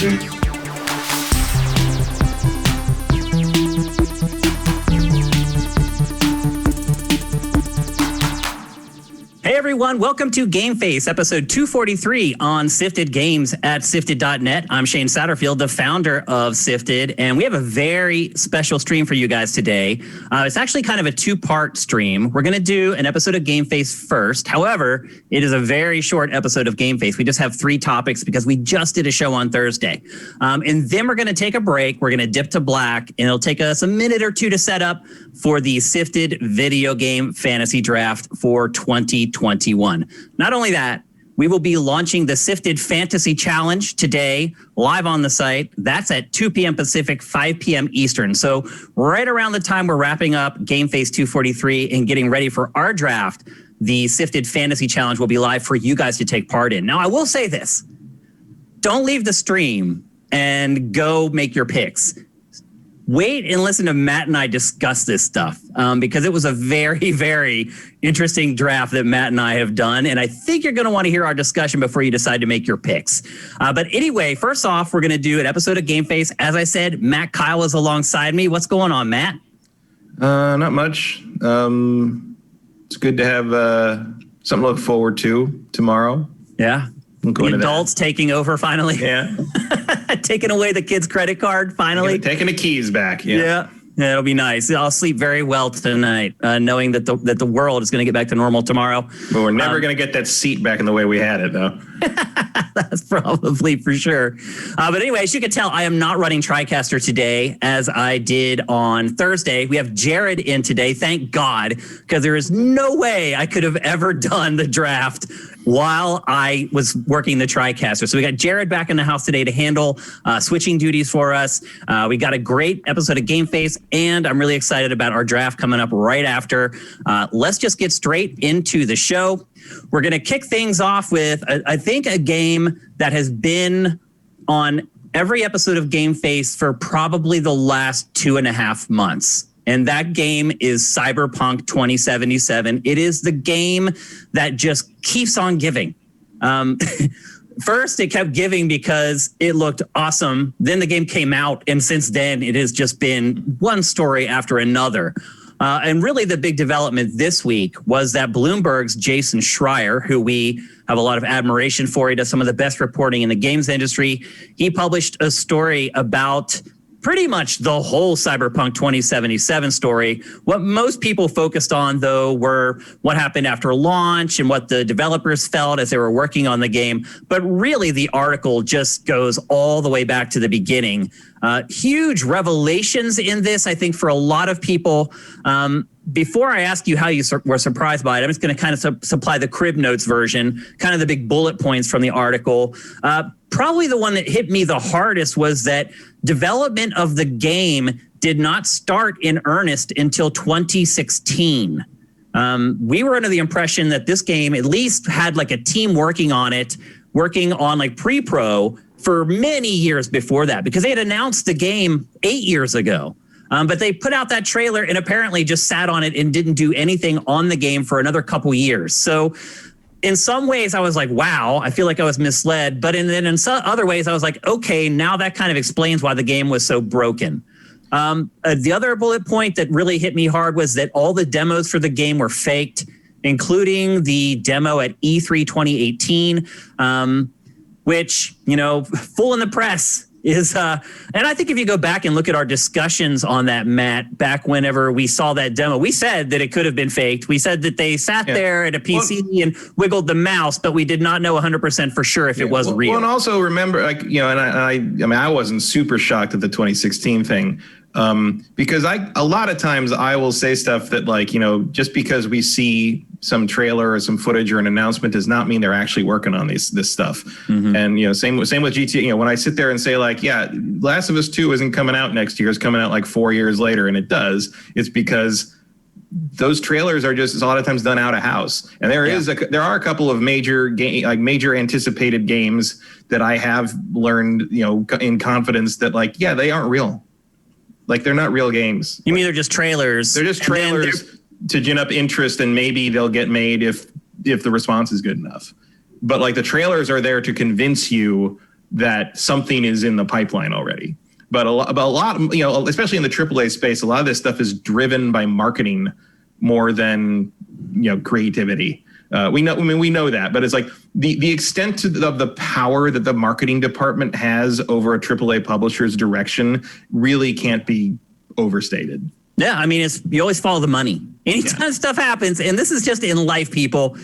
Hey everyone, welcome to GameFace, episode 243 on SIFTD Games at SIFTD.net. I'm Shane Satterfield, the founder of SIFTD, and we have a very special stream for you guys today. It's actually kind of a two-part stream. We're going to do an episode of GameFace first. However, it is a very short episode of GameFace. We just have 3 topics because we just did a show on Thursday. And then we're going to take a break. We're going to dip to black, and it'll take us a minute or two to set up for the SIFTD video game fantasy draft for 2021. Not only that, we will be launching the SIFTD Fantasy Challenge today, live on the site. That's at 2 p.m. Pacific, 5 p.m. Eastern. So right around the time we're wrapping up GameFace 243 and getting ready for our draft, the SIFTD Fantasy Challenge will be live for you guys to take part in. Now, I will say this. Don't leave the stream and go make your picks. Wait and listen to Matt and I discuss this stuff because it was a very, very interesting draft that Matt and I have done. And I think you're going to want to hear our discussion before you decide to make your picks. But anyway, first off, we're going to do an episode of GameFace. As I said, Matt Kyle is alongside me. What's going on, Matt? Not much. It's good to have something to look forward to tomorrow. Yeah. The adults taking over finally. Yeah. Taking away the kid's credit card finally. Taking the keys back. Yeah. Yeah, it'll be nice. I'll sleep very well tonight, knowing that the world is going to get back to normal tomorrow. But we're never going to get that seat back in the way we had it, though. That's probably for sure. But anyway, as you can tell, I am not running TriCaster today as I did on Thursday. We have Jared in today, thank God, because there is no way I could have ever done the draft while I was working the TriCaster. So we got Jared back in the house today to handle switching duties for us. We got a great episode of GameFace, and I'm really excited about our draft coming up right after. Let's just get straight into the show. We're going to kick things off with, I think, a game that has been on every episode of GameFace for probably the last 2.5 months. And that game is Cyberpunk 2077. It is the game that just keeps on giving. First, it kept giving because it looked awesome. Then the game came out, and since then, it has just been one story after another. And really the big development this week was that Bloomberg's Jason Schreier, who we have a lot of admiration for, he does some of the best reporting in the games industry. He published a story about pretty much the whole Cyberpunk 2077 story. What most people focused on, though, were what happened after launch and what the developers felt as they were working on the game. But really, the article just goes all the way back to the beginning. Huge revelations in this, I think, for a lot of people. Before I ask you how you were surprised by it, I'm just going to kind of supply the crib notes version, kind of the big bullet points from the article. Probably the one that hit me the hardest was that development of the game did not start in earnest until 2016. We were under the impression that this game at least had like a team working on it, working on like pre-pro for many years before that, because they had announced the game 8 years ago. But they put out that trailer and apparently just sat on it and didn't do anything on the game for another couple years. So in some ways, I was like, wow, I feel like I was misled. But then in some other ways, I was like, okay, now that kind of explains why the game was so broken. The other bullet point that really hit me hard was that all the demos for the game were faked, including the demo at E3 2018, which, full in the press. And I think if you go back and look at our discussions on that, Matt, back whenever we saw that demo, we said that it could have been faked. We said that they sat there at a PC and wiggled the mouse, but we did not know 100% for sure if it was real. Well, and also remember, I mean, I wasn't super shocked at the 2016 thing. Because a lot of times I will say stuff that just because we see some trailer or some footage or an announcement does not mean they're actually working on this stuff. Mm-hmm. And, same with GTA, when I sit there and say Last of Us 2 isn't coming out next year, it's coming out 4 years later. And it does. It's because those trailers are just a lot of times done out of house. And there are a couple of major anticipated games that I have learned, in confidence that they aren't real. They're not real games. You mean they're just trailers? They're just trailers to gin up interest, and maybe they'll get made if the response is good enough. But the trailers are there to convince you that something is in the pipeline already. But a lot, especially in the AAA space, a lot of this stuff is driven by marketing more than creativity. We know that, but it's like the extent of the power that the marketing department has over a AAA publisher's direction really can't be overstated. Yeah, I mean, you always follow the money. Anytime stuff happens, and this is just in life, people.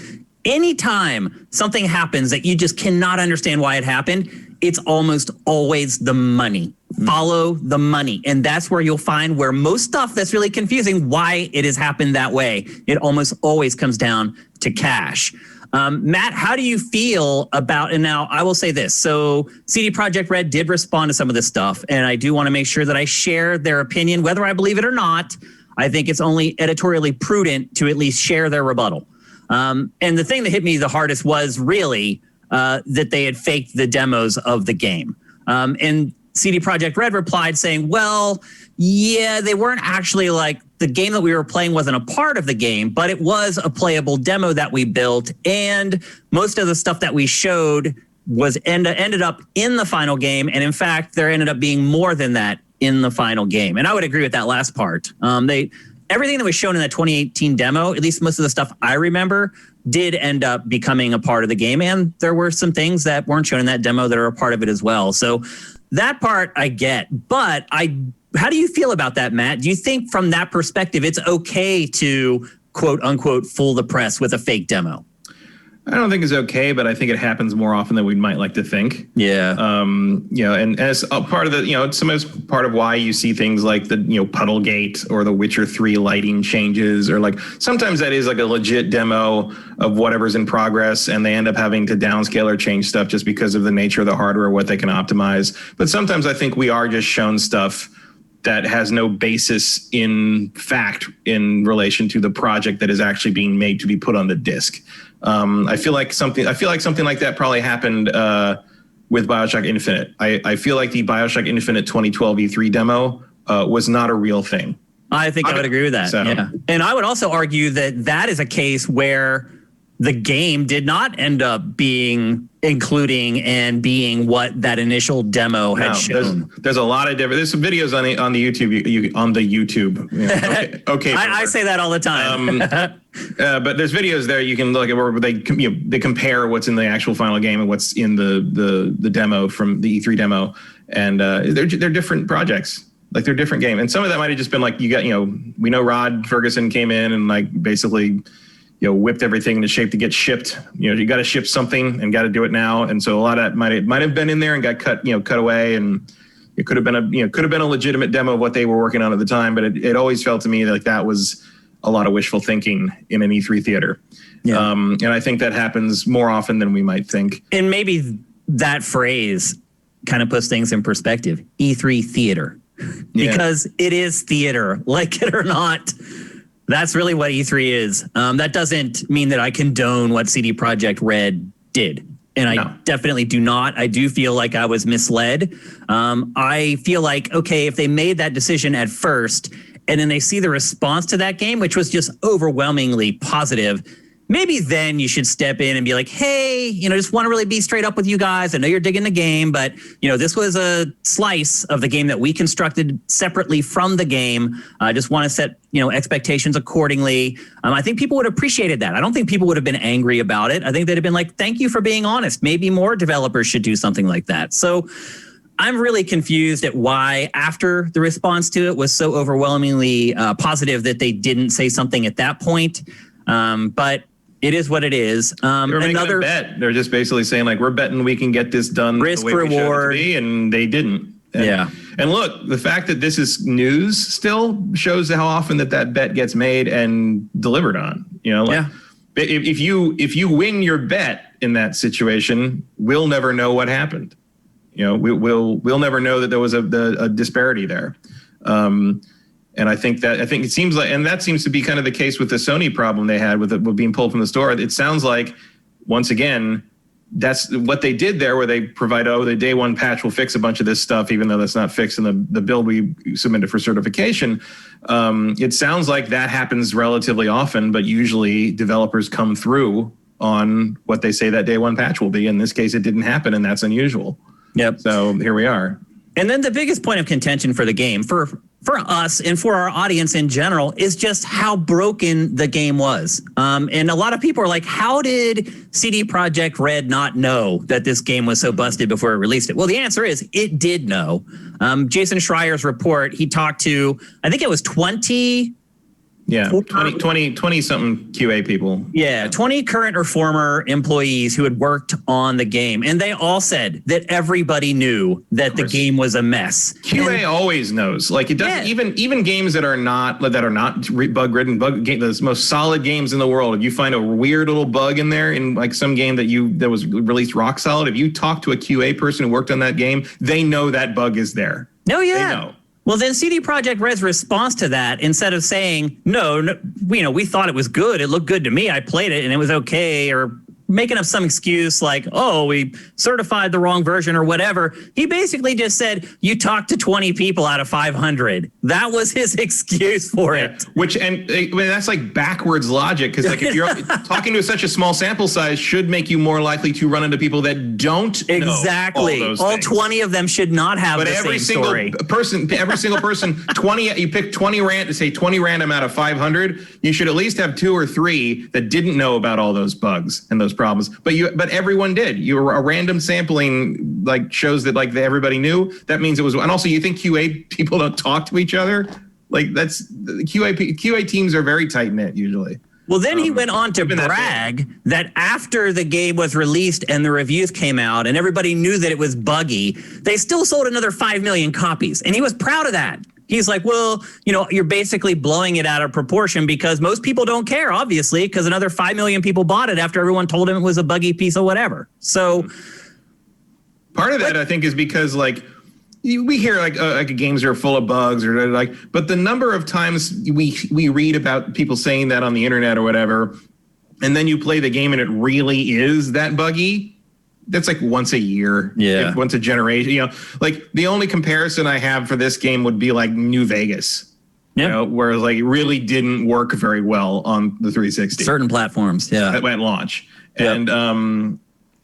Anytime something happens that you just cannot understand why it happened, it's almost always the money. Follow the money. And that's where you'll find where most stuff that's really confusing, why it has happened that way. It almost always comes down to cash. Matt, how do you feel about, and now I will say this. So CD Projekt Red did respond to some of this stuff, and I do want to make sure that I share their opinion, whether I believe it or not. I think it's only editorially prudent to at least share their rebuttal. And the thing that hit me the hardest was really that they had faked the demos of the game. And CD Projekt Red replied saying, well, yeah, they weren't actually like the game that we were playing wasn't a part of the game, but it was a playable demo that we built. And most of the stuff that we showed was ended up in the final game. And in fact, there ended up being more than that in the final game. And I would agree with that last part. Everything that was shown in that 2018 demo, at least most of the stuff I remember, did end up becoming a part of the game. And there were some things that weren't shown in that demo that are a part of it as well. So that part I get. But how do you feel about that, Matt? Do you think from that perspective, it's okay to quote unquote fool the press with a fake demo? I don't think it's okay, but I think it happens more often than we might like to think. Yeah. And as a part of the, it's part of why you see things like the, Puddlegate or the Witcher 3 lighting changes, or like sometimes that is like a legit demo of whatever's in progress, and they end up having to downscale or change stuff just because of the nature of the hardware, what they can optimize. But sometimes I think we are just shown stuff that has no basis in fact in relation to the project that is actually being made to be put on the disc. I feel like something like that probably happened with BioShock Infinite. I feel like the BioShock Infinite 2012 E3 demo was not a real thing. I think I would agree with that. So. Yeah. And I would also argue that is a case where the game did not end up being including and being what that initial demo had shown. There's a lot of different. There's some videos on the YouTube. On the YouTube. Okay. I say that all the time. But there's videos there you can look at where they compare what's in the actual final game and what's in the demo from the E3 demo, and they're different projects. Like they're different game, and some of that might have just been like we know Rod Ferguson came in and like basically whipped everything into shape to get shipped. You got to ship something and got to do it now, and so a lot of that might have been in there and got cut away, and it could have been a legitimate demo of what they were working on at the time. But it always felt to me like that was a lot of wishful thinking in an E3 theater. Yeah. And I think that happens more often than we might think. And maybe that phrase kind of puts things in perspective. E3 theater, because it is theater, like it or not. That's really what E3 is. That doesn't mean that I condone what CD Projekt Red did. And I definitely do not. I do feel like I was misled. I feel like, okay, if they made that decision at first and then they see the response to that game, which was just overwhelmingly positive, maybe then you should step in and be like, hey, just want to really be straight up with you guys. I know you're digging the game, but, this was a slice of the game that we constructed separately from the game. I just want to set, expectations accordingly. I think people would have appreciated that. I don't think people would have been angry about it. I think they'd have been like, thank you for being honest. Maybe more developers should do something like that. So I'm really confused at why, after the response to it was so overwhelmingly positive, that they didn't say something at that point. But it is what it is. They're making a bet. They're just basically saying, like, we're betting we can get this done risk the way reward, we showed it to be, and they didn't. And look, the fact that this is news still shows how often that bet gets made and delivered on. If you win your bet in that situation, we'll never know what happened. We'll never know that there was a disparity there. And I think it seems like, and that seems to be kind of the case with the Sony problem they had with being pulled from the store. It sounds like, once again, that's what they did there, where they provide, the day one patch will fix a bunch of this stuff, even though that's not fixed in the build we submitted for certification. It sounds like that happens relatively often, but usually developers come through on what they say that day one patch will be. In this case, it didn't happen, and that's unusual. Yep. So here we are. And then the biggest point of contention for the game, for us and for our audience in general, is just how broken the game was. And a lot of people are like, how did CD Projekt Red not know that this game was so busted before it released it? Well, the answer is it did know. Jason Schreier's report, he talked to, I think it was 20... Yeah, 20 something QA people. Yeah, 20 current or former employees who had worked on the game. And they all said that everybody knew that the game was a mess. QA always knows. Like it doesn't even games that are not bug-ridden, the most solid games in the world. If you find a weird little bug in there in like some game that was released rock solid, if you talk to a QA person who worked on that game, they know that bug is there. Oh, yeah. They know. Well, then CD Projekt Red's response to that, instead of saying, no, we thought it was good. It looked good to me. I played it and it was okay, or making up some excuse like, oh, we certified the wrong version or whatever. He basically just said, you talked to 20 people out of 500. That was his excuse for it. Which, and I mean, that's like backwards logic, because like if you're talking to such a small sample size should make you more likely to run into people that don't exactly know all 20 of them should not have the same story. Every single person, 20, you pick 20 random out of 500, you should at least have 2 or 3 that didn't know about all those bugs and those problems, but everyone did. You were a random sampling, like shows that like everybody knew. That means it was. And also, you think QA people don't talk to each other? Like that's QA teams are very tight knit usually. Well, then he went on to brag that after the game was released and the reviews came out and everybody knew that it was buggy, they still sold another 5 million copies, and he was proud of that. He's like, well, you're basically blowing it out of proportion because most people don't care, obviously, because another 5 million people bought it after everyone told him it was a buggy piece of whatever. So part of that, I think, is because like we hear like games are full of bugs or like, but the number of times we read about people saying that on the internet or whatever, and then you play the game and it really is that buggy. That's like once a year, once a generation. Like the only comparison I have for this game would be like New Vegas, where like it really didn't work very well on the 360. Certain platforms, at launch, and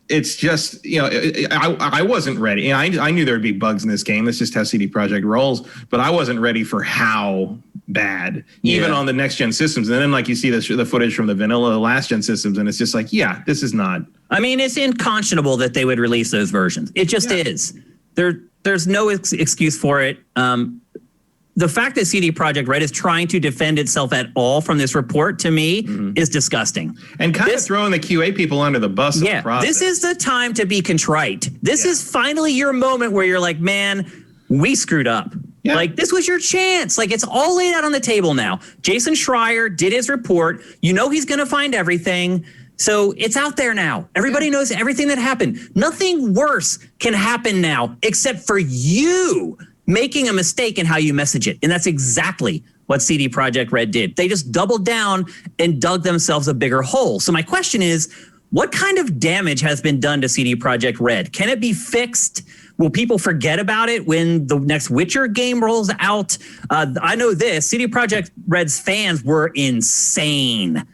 it's just I wasn't ready. I knew there would be bugs in this game. That's just how CD Projekt rolls. But I wasn't ready for how bad, even on the next gen systems. And then like you see the footage from the vanilla last gen systems, and it's just like, this is not. I mean, it's unconscionable that they would release those versions. It just is. There's no excuse for it. The fact that CD Projekt Red is trying to defend itself at all from this report, to me, is disgusting. And kind of throwing the QA people under the bus. Yeah, this is the time to be contrite. This is finally your moment where you're like, man, we screwed up. Yeah. Like, this was your chance. Like, it's all laid out on the table now. Jason Schreier did his report. He's going to find everything. So it's out there now. Everybody knows everything that happened. Nothing worse can happen now except for you making a mistake in how you message it. And that's exactly what CD Projekt Red did. They just doubled down and dug themselves a bigger hole. So my question is, what kind of damage has been done to CD Projekt Red? Can it be fixed? Will people forget about it when the next Witcher game rolls out? I know this, CD Projekt Red's fans were insane,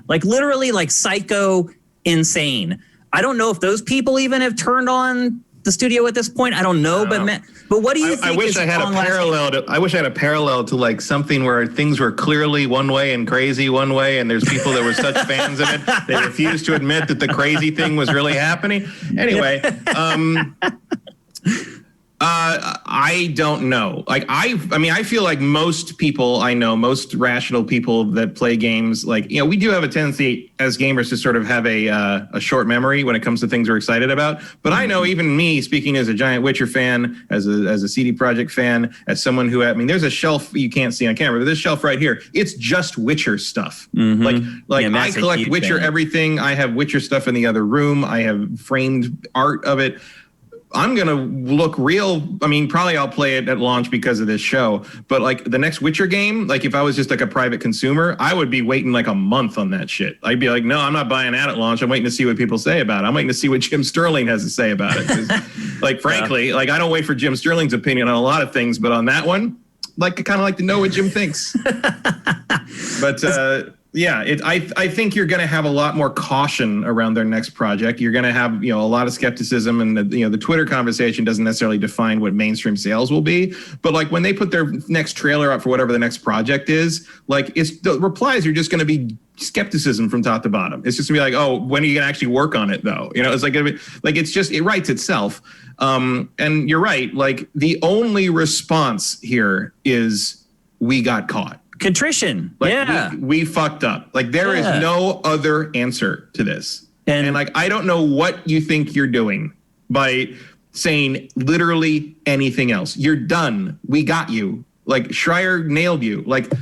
like literally like psycho insane. I don't know if those people even have turned on the studio at this point. I don't know, but what do you think? I wish I had a parallel. I wish I had a parallel to like something where things were clearly one way and crazy one way, and there's people that were such fans of it they refused to admit that the crazy thing was really happening. Anyway, I don't know. Like I mean, I feel like most people I know, most rational people that play games, like, we do have a tendency as gamers to sort of have a short memory when it comes to things we're excited about. But I know even me, speaking as a giant Witcher fan, as a CD Projekt fan, as someone who, there's a shelf you can't see on camera, but this shelf right here, it's just Witcher stuff. Like I collect Witcher everything. I have Witcher stuff in the other room. I have framed art of it. I'm going to look real. I mean, probably I'll play it at launch because of this show. But like the next Witcher game, like if I was just like a private consumer, I would be waiting like a month on that shit. I'd be like, no, I'm not buying that at launch. I'm waiting to see what people say about it. I'm waiting to see what Jim Sterling has to say about it. Like, frankly, like I don't wait for Jim Sterling's opinion on a lot of things. But on that one, like I kind of like to know what Jim thinks. But Yeah, I think you're going to have a lot more caution around their next project. You're going to have, a lot of skepticism, and the Twitter conversation doesn't necessarily define what mainstream sales will be. But like when they put their next trailer up for whatever the next project is, like it's the replies are just going to be skepticism from top to bottom. It's just gonna be like, oh, when are you gonna actually work on it though? It's like it writes itself. And you're right. Like the only response here is we got caught. Contrition. Like, yeah. We fucked up. Like there is no other answer to this. And like, I don't know what you think you're doing by saying literally anything else. You're done. We got you. Like Schreier nailed you. Like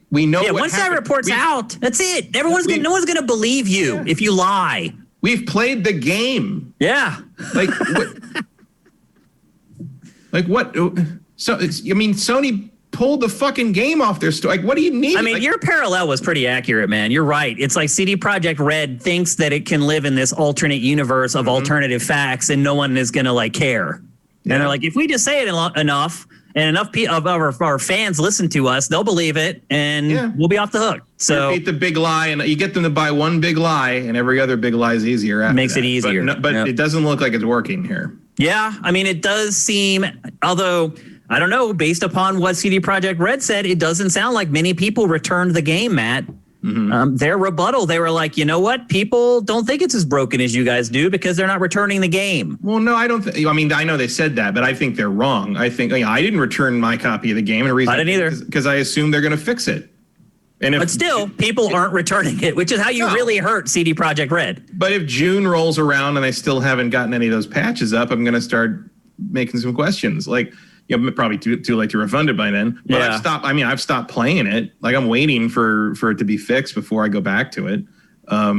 we know. Yeah. Once that report's out, that's it. No one's gonna believe you if you lie. We've played the game. Yeah. Like what? Like what? So Sony pulled the fucking game off their store. Like, what do you need? Your parallel was pretty accurate, man. You're right. It's like CD Projekt Red thinks that it can live in this alternate universe of alternative facts, and no one is gonna care. Yeah. And they're like, if we just say it enough. And enough of our fans listen to us, they'll believe it, and we'll be off the hook. So repeat the big lie, and you get them to buy one big lie, and every other big lie is easier. After makes that. It easier, but it doesn't look like it's working here. Yeah, it does seem. Although I don't know, based upon what CD Projekt Red said, it doesn't sound like many people returned the game, Matt. Mm-hmm. Their rebuttal, they were like, you know what? People don't think it's as broken as you guys do because they're not returning the game. Well, no, I don't. I know they said that, but I think they're wrong. I think I didn't return my copy of the game. And the reason I didn't either, because I assume they're going to fix it. But still, people aren't returning it, which is how you really hurt CD Projekt Red. But if June rolls around and I still haven't gotten any of those patches up, I'm going to start making some questions. Like, probably too late to refund it by then. But I've stopped playing it. Like I'm waiting for it to be fixed before I go back to it. I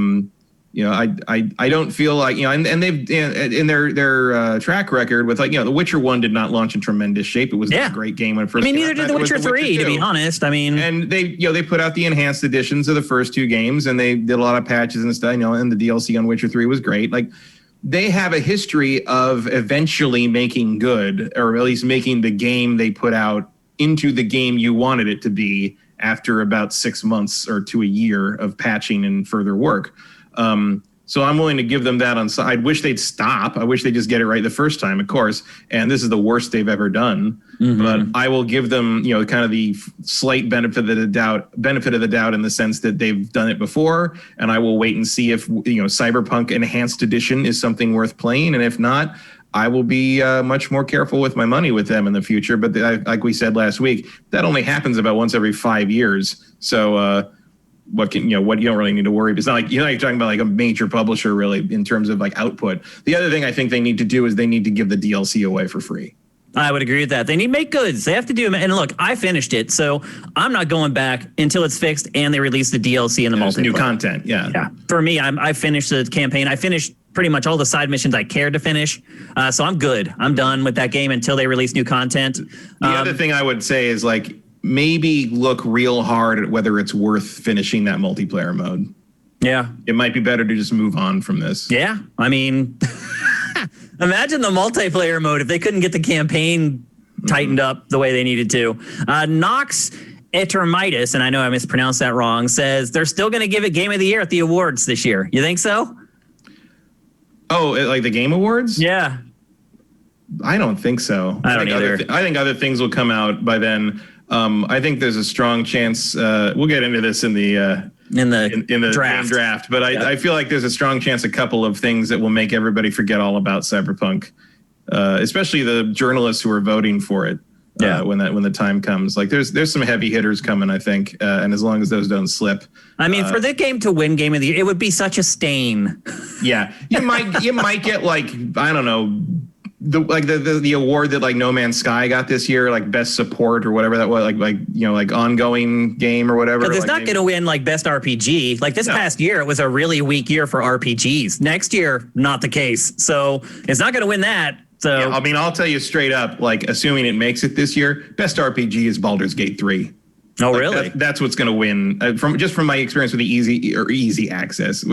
don't feel like and they've in their track record with The Witcher 1 did not launch in tremendous shape. It was a great game when it first. Neither did The Witcher 3, to be honest. And they put out the enhanced editions of the first two games, and they did a lot of patches and stuff. And the DLC on Witcher 3 was great. Like. They have a history of eventually making good, or at least making the game they put out into the game you wanted it to be after about 6 months or to a year of patching and further work. So I'm willing to give them that on side. I wish they'd stop. I wish they'd just get it right the first time, of course. And this is the worst they've ever done. Mm-hmm. But I will give them, kind of the slight benefit of the doubt in the sense that they've done it before. And I will wait and see if, Cyberpunk Enhanced Edition is something worth playing. And if not, I will be much more careful with my money with them in the future. But like we said last week, that only happens about once every 5 years. So, what you don't really need to worry. It's not like you're talking about like a major publisher really in terms of like output. The other thing I think they need to do is they need to give the DLC away for free. I would agree with that. They need to make goods. They have to do them. And look, I finished it, so I'm not going back until it's fixed and they release the DLC and the multiplayer. New content. Yeah. For me, I finished the campaign. I finished pretty much all the side missions I cared to finish. So I'm good. I'm done with that game until they release new content. The other thing I would say is like, maybe look real hard at whether it's worth finishing that multiplayer mode. Yeah. It might be better to just move on from this. Yeah. Imagine the multiplayer mode if they couldn't get the campaign tightened up the way they needed to. Nox Etermitis, and I know I mispronounced that wrong, says they're still going to give it Game of the Year at the awards this year. You think so? Oh, like the Game Awards? Yeah. I don't think so. I don't either. I think other things will come out by then. I think there's a strong chance. We'll get into this in the draft, but I feel like there's a strong chance a couple of things that will make everybody forget all about Cyberpunk, especially the journalists who are voting for it. When the time comes, like there's some heavy hitters coming, I think, and as long as those don't slip. For the game to win Game of the Year, it would be such a stain. Yeah, you might get like I don't know. The award that like No Man's Sky got this year, like best support or whatever that was, like ongoing game or whatever. But it's not going to win like best RPG. Like this past year, it was a really weak year for RPGs. Next year, not the case. So it's not going to win that. So I'll tell you straight up, like assuming it makes it this year, best RPG is Baldur's Gate 3. Oh, really? That's what's going to win from my experience with the easy access,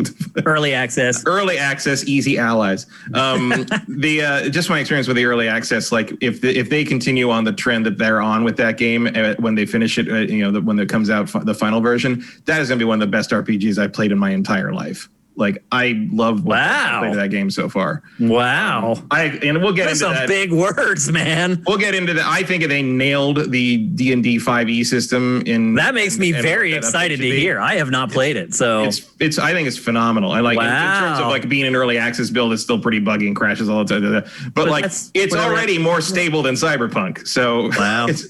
early access, easy allies. Just my experience with the early access, like if they continue on the trend that they're on with that game when they finish it, when it comes out the final version, that is going to be one of the best RPGs I've played in my entire life. Like, I love what I played of that game so far. Wow. And we'll get into that. Some big words, man. We'll get into that. I think they nailed the D&D 5e system that makes me very excited to hear. I have not played it, so I think it's phenomenal. I like in terms of like being an early access build, it's still pretty buggy and crashes all the time. But like it's already more stable than Cyberpunk. So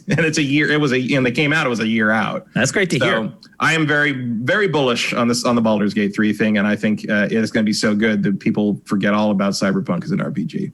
it's a year. They came out, it was a year out. That's great to hear. I am very, very bullish on the Baldur's Gate 3 thing, and I think it's going to be so good that people forget all about Cyberpunk as an RPG.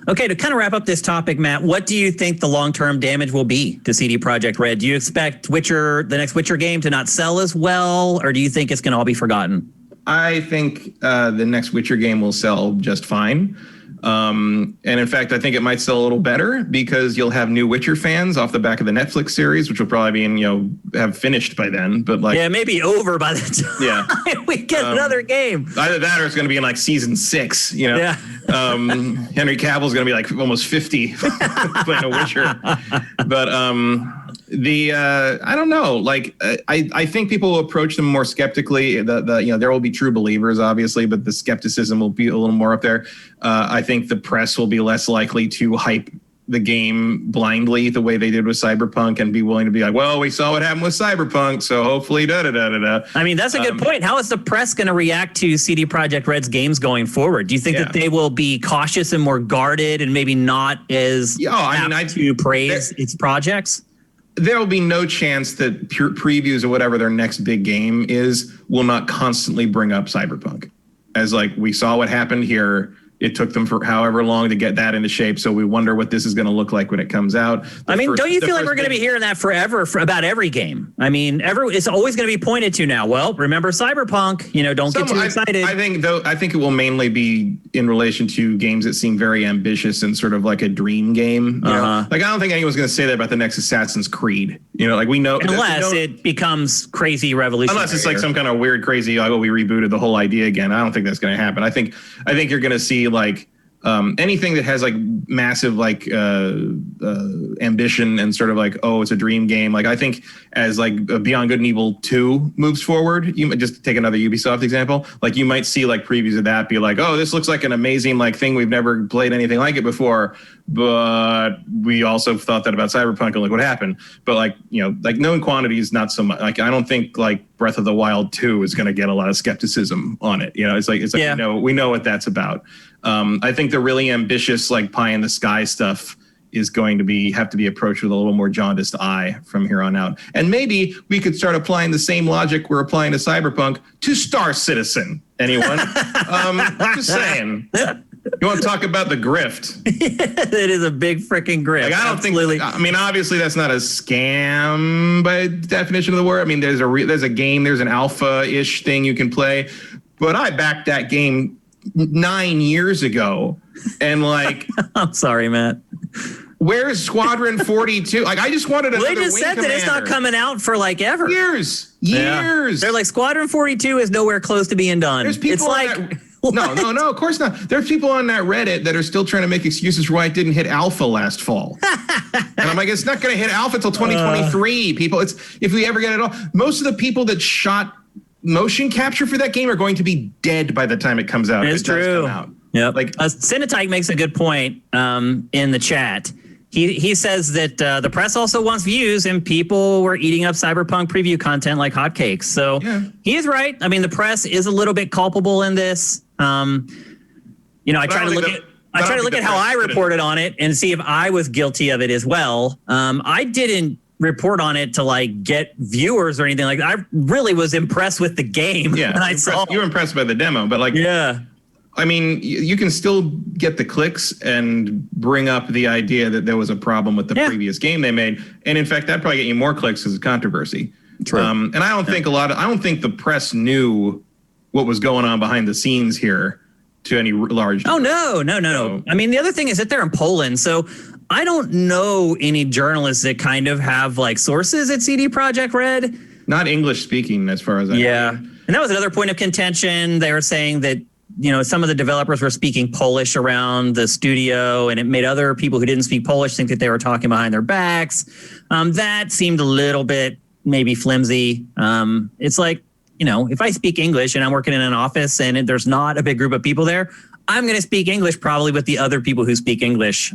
Okay, to kind of wrap up this topic, Matt, what do you think the long-term damage will be to CD Projekt Red? Do you expect the next Witcher game to not sell as well, or do you think it's going to all be forgotten? I think the next Witcher game will sell just fine. And in fact, I think it might sell a little better because you'll have new Witcher fans off the back of the Netflix series, which will probably be have finished by then. But maybe over by the time we get another game. Either that or it's going to be in like season 6. Yeah. Henry Cavill's going to be like almost 50 playing a Witcher. But I don't know. Like I think people will approach them more skeptically. There will be true believers, obviously, but the skepticism will be a little more up there. I think the press will be less likely to hype the game blindly the way they did with Cyberpunk and be willing to be like, well, we saw what happened with Cyberpunk, so hopefully da-da-da-da-da. I mean, that's a good point. How is the press going to react to CD Projekt Red's games going forward? Do you think that they will be cautious and more guarded and maybe not as to praise its projects? There will be no chance that pure previews or whatever their next big game will not constantly bring up Cyberpunk. As like, we saw what happened here. It took them for however long to get that into shape. So we wonder what this is going to look like when it comes out. Don't you feel like we're going to be hearing that forever about every game? I mean, it's always going to be pointed to now. Well, remember Cyberpunk, don't get too excited. I think it will mainly be in relation to games that seem very ambitious and sort of like a dream game. Like, I don't think anyone's going to say that about the next Assassin's Creed. Like, we know. Unless it becomes crazy revolutionary. Unless it's like some kind of weird, crazy, we rebooted the whole idea again. I don't think that's going to happen. I think you're going to see like anything that has like massive like ambition and sort of like, it's a dream game. Like, I think as like Beyond Good and Evil 2 moves forward, you might just take another Ubisoft example. Like, you might see like previews of that be like, this looks like an amazing like thing. We've never played anything like it before, but we also thought that about Cyberpunk and look what happened. But like, like known quantities, not so much. Like, I don't think like Breath of the Wild 2 is going to get a lot of skepticism on it. It's like we know what that's about. I think the really ambitious, like pie in the sky stuff is going to have to be approached with a little more jaundiced eye from here on out. And maybe we could start applying the same logic we're applying to Cyberpunk to Star Citizen. Anyone? Just saying. You want to talk about the grift? It is a big freaking grift. Like, I don't think. I mean, obviously, that's not a scam by definition of the word. I mean, there's a game, there's an alpha-ish thing you can play, but I backed that game 9 years ago, and like, I'm sorry, Matt. Where's Squadron 42? Like, I just wanted another. They just said that it's not coming out for like ever. Years. They're like, Squadron 42 is nowhere close to being done. There's people No, of course not. There's people on that Reddit that are still trying to make excuses for why it didn't hit alpha last fall. And I'm like, it's not going to hit alpha until 2023. People, if we ever get it all. Most of the people that shot motion capture for that game are going to be dead by the time it comes out. It's true. Yeah, like Cinetike makes a good point in the chat. He says that the press also wants views, and people were eating up Cyberpunk preview content like hotcakes. So he is right. I mean, the press is a little bit culpable in this. I try to look at how I reported on it and see if I was guilty of it as well. I didn't report on it to like get viewers or anything like that. I really was impressed with the game. Yeah, you were impressed by the demo, but like, I mean, you can still get the clicks and bring up the idea that there was a problem with the previous game they made, and in fact, that'd probably get you more clicks as a controversy. True. And I don't think I don't think the press knew what was going on behind the scenes here. to any large. Oh, no. I mean, the other thing is that they're in Poland. So I don't know any journalists that kind of have like sources at CD Projekt Red. Not English speaking, as far as I know. And that was another point of contention. They were saying that, some of the developers were speaking Polish around the studio, and it made other people who didn't speak Polish think that they were talking behind their backs. That seemed a little bit maybe flimsy. It's like, if I speak English and I'm working in an office and there's not a big group of people there, I'm going to speak English probably with the other people who speak English.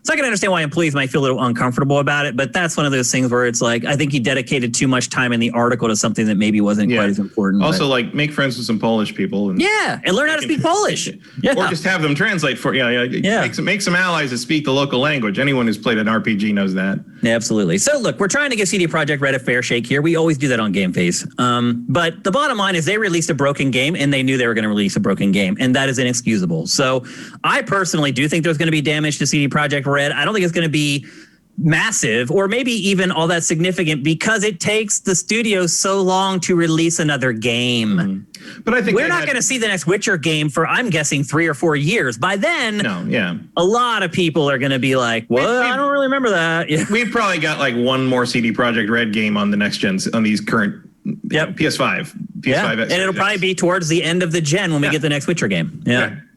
So I can understand why employees might feel a little uncomfortable about it, but that's one of those things where it's like, I think he dedicated too much time in the article to something that maybe wasn't quite as important. Also, like, make friends with some Polish people. And and learn how to speak Polish. Or just have them translate for you. Make some allies that speak the local language. Anyone who's played an RPG knows that. Yeah, absolutely. So look, we're trying to give CD Projekt Red a fair shake here. We always do that on GameFace. But the bottom line is they released a broken game, and they knew they were going to release a broken game, and that is inexcusable. So I personally do think there's going to be damage to CD Projekt Red. I don't think it's going to be massive or maybe even all that significant because it takes the studio so long to release another game. But I think we're not going to see the next Witcher game for, I'm guessing, 3 or 4 years. By then, a lot of people are going to be like, well, I don't really remember that. We've probably got like one more CD Projekt Red game on the next gen, on these current PS5. And it'll probably be towards the end of the gen when we get the next Witcher game.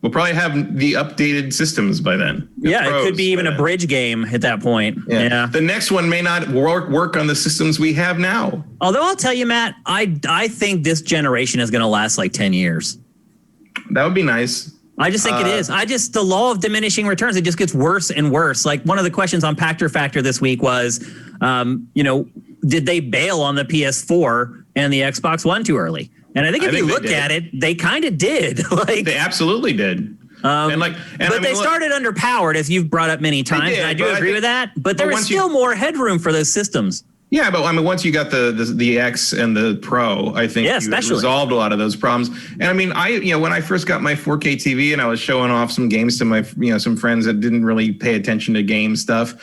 We'll probably have the updated systems by then. It could be even a bridge game at that point. The next one may not work on the systems we have now. Although I'll tell you, Matt, I think this generation is going to last like 10 years. That would be nice. I just think it is. The law of diminishing returns, it just gets worse and worse. Like one of the questions on Pactor Factor this week was, did they bail on the PS4 and the Xbox One too early? And I think if you look at it, they kind of did. Like they absolutely did. But they started underpowered, as you've brought up many times. And I do agree with that. But there is still more headroom for those systems. Yeah, but I mean, once you got the X and the Pro, I think you resolved a lot of those problems. And I mean, when I first got my 4K TV and I was showing off some games to my some friends that didn't really pay attention to game stuff,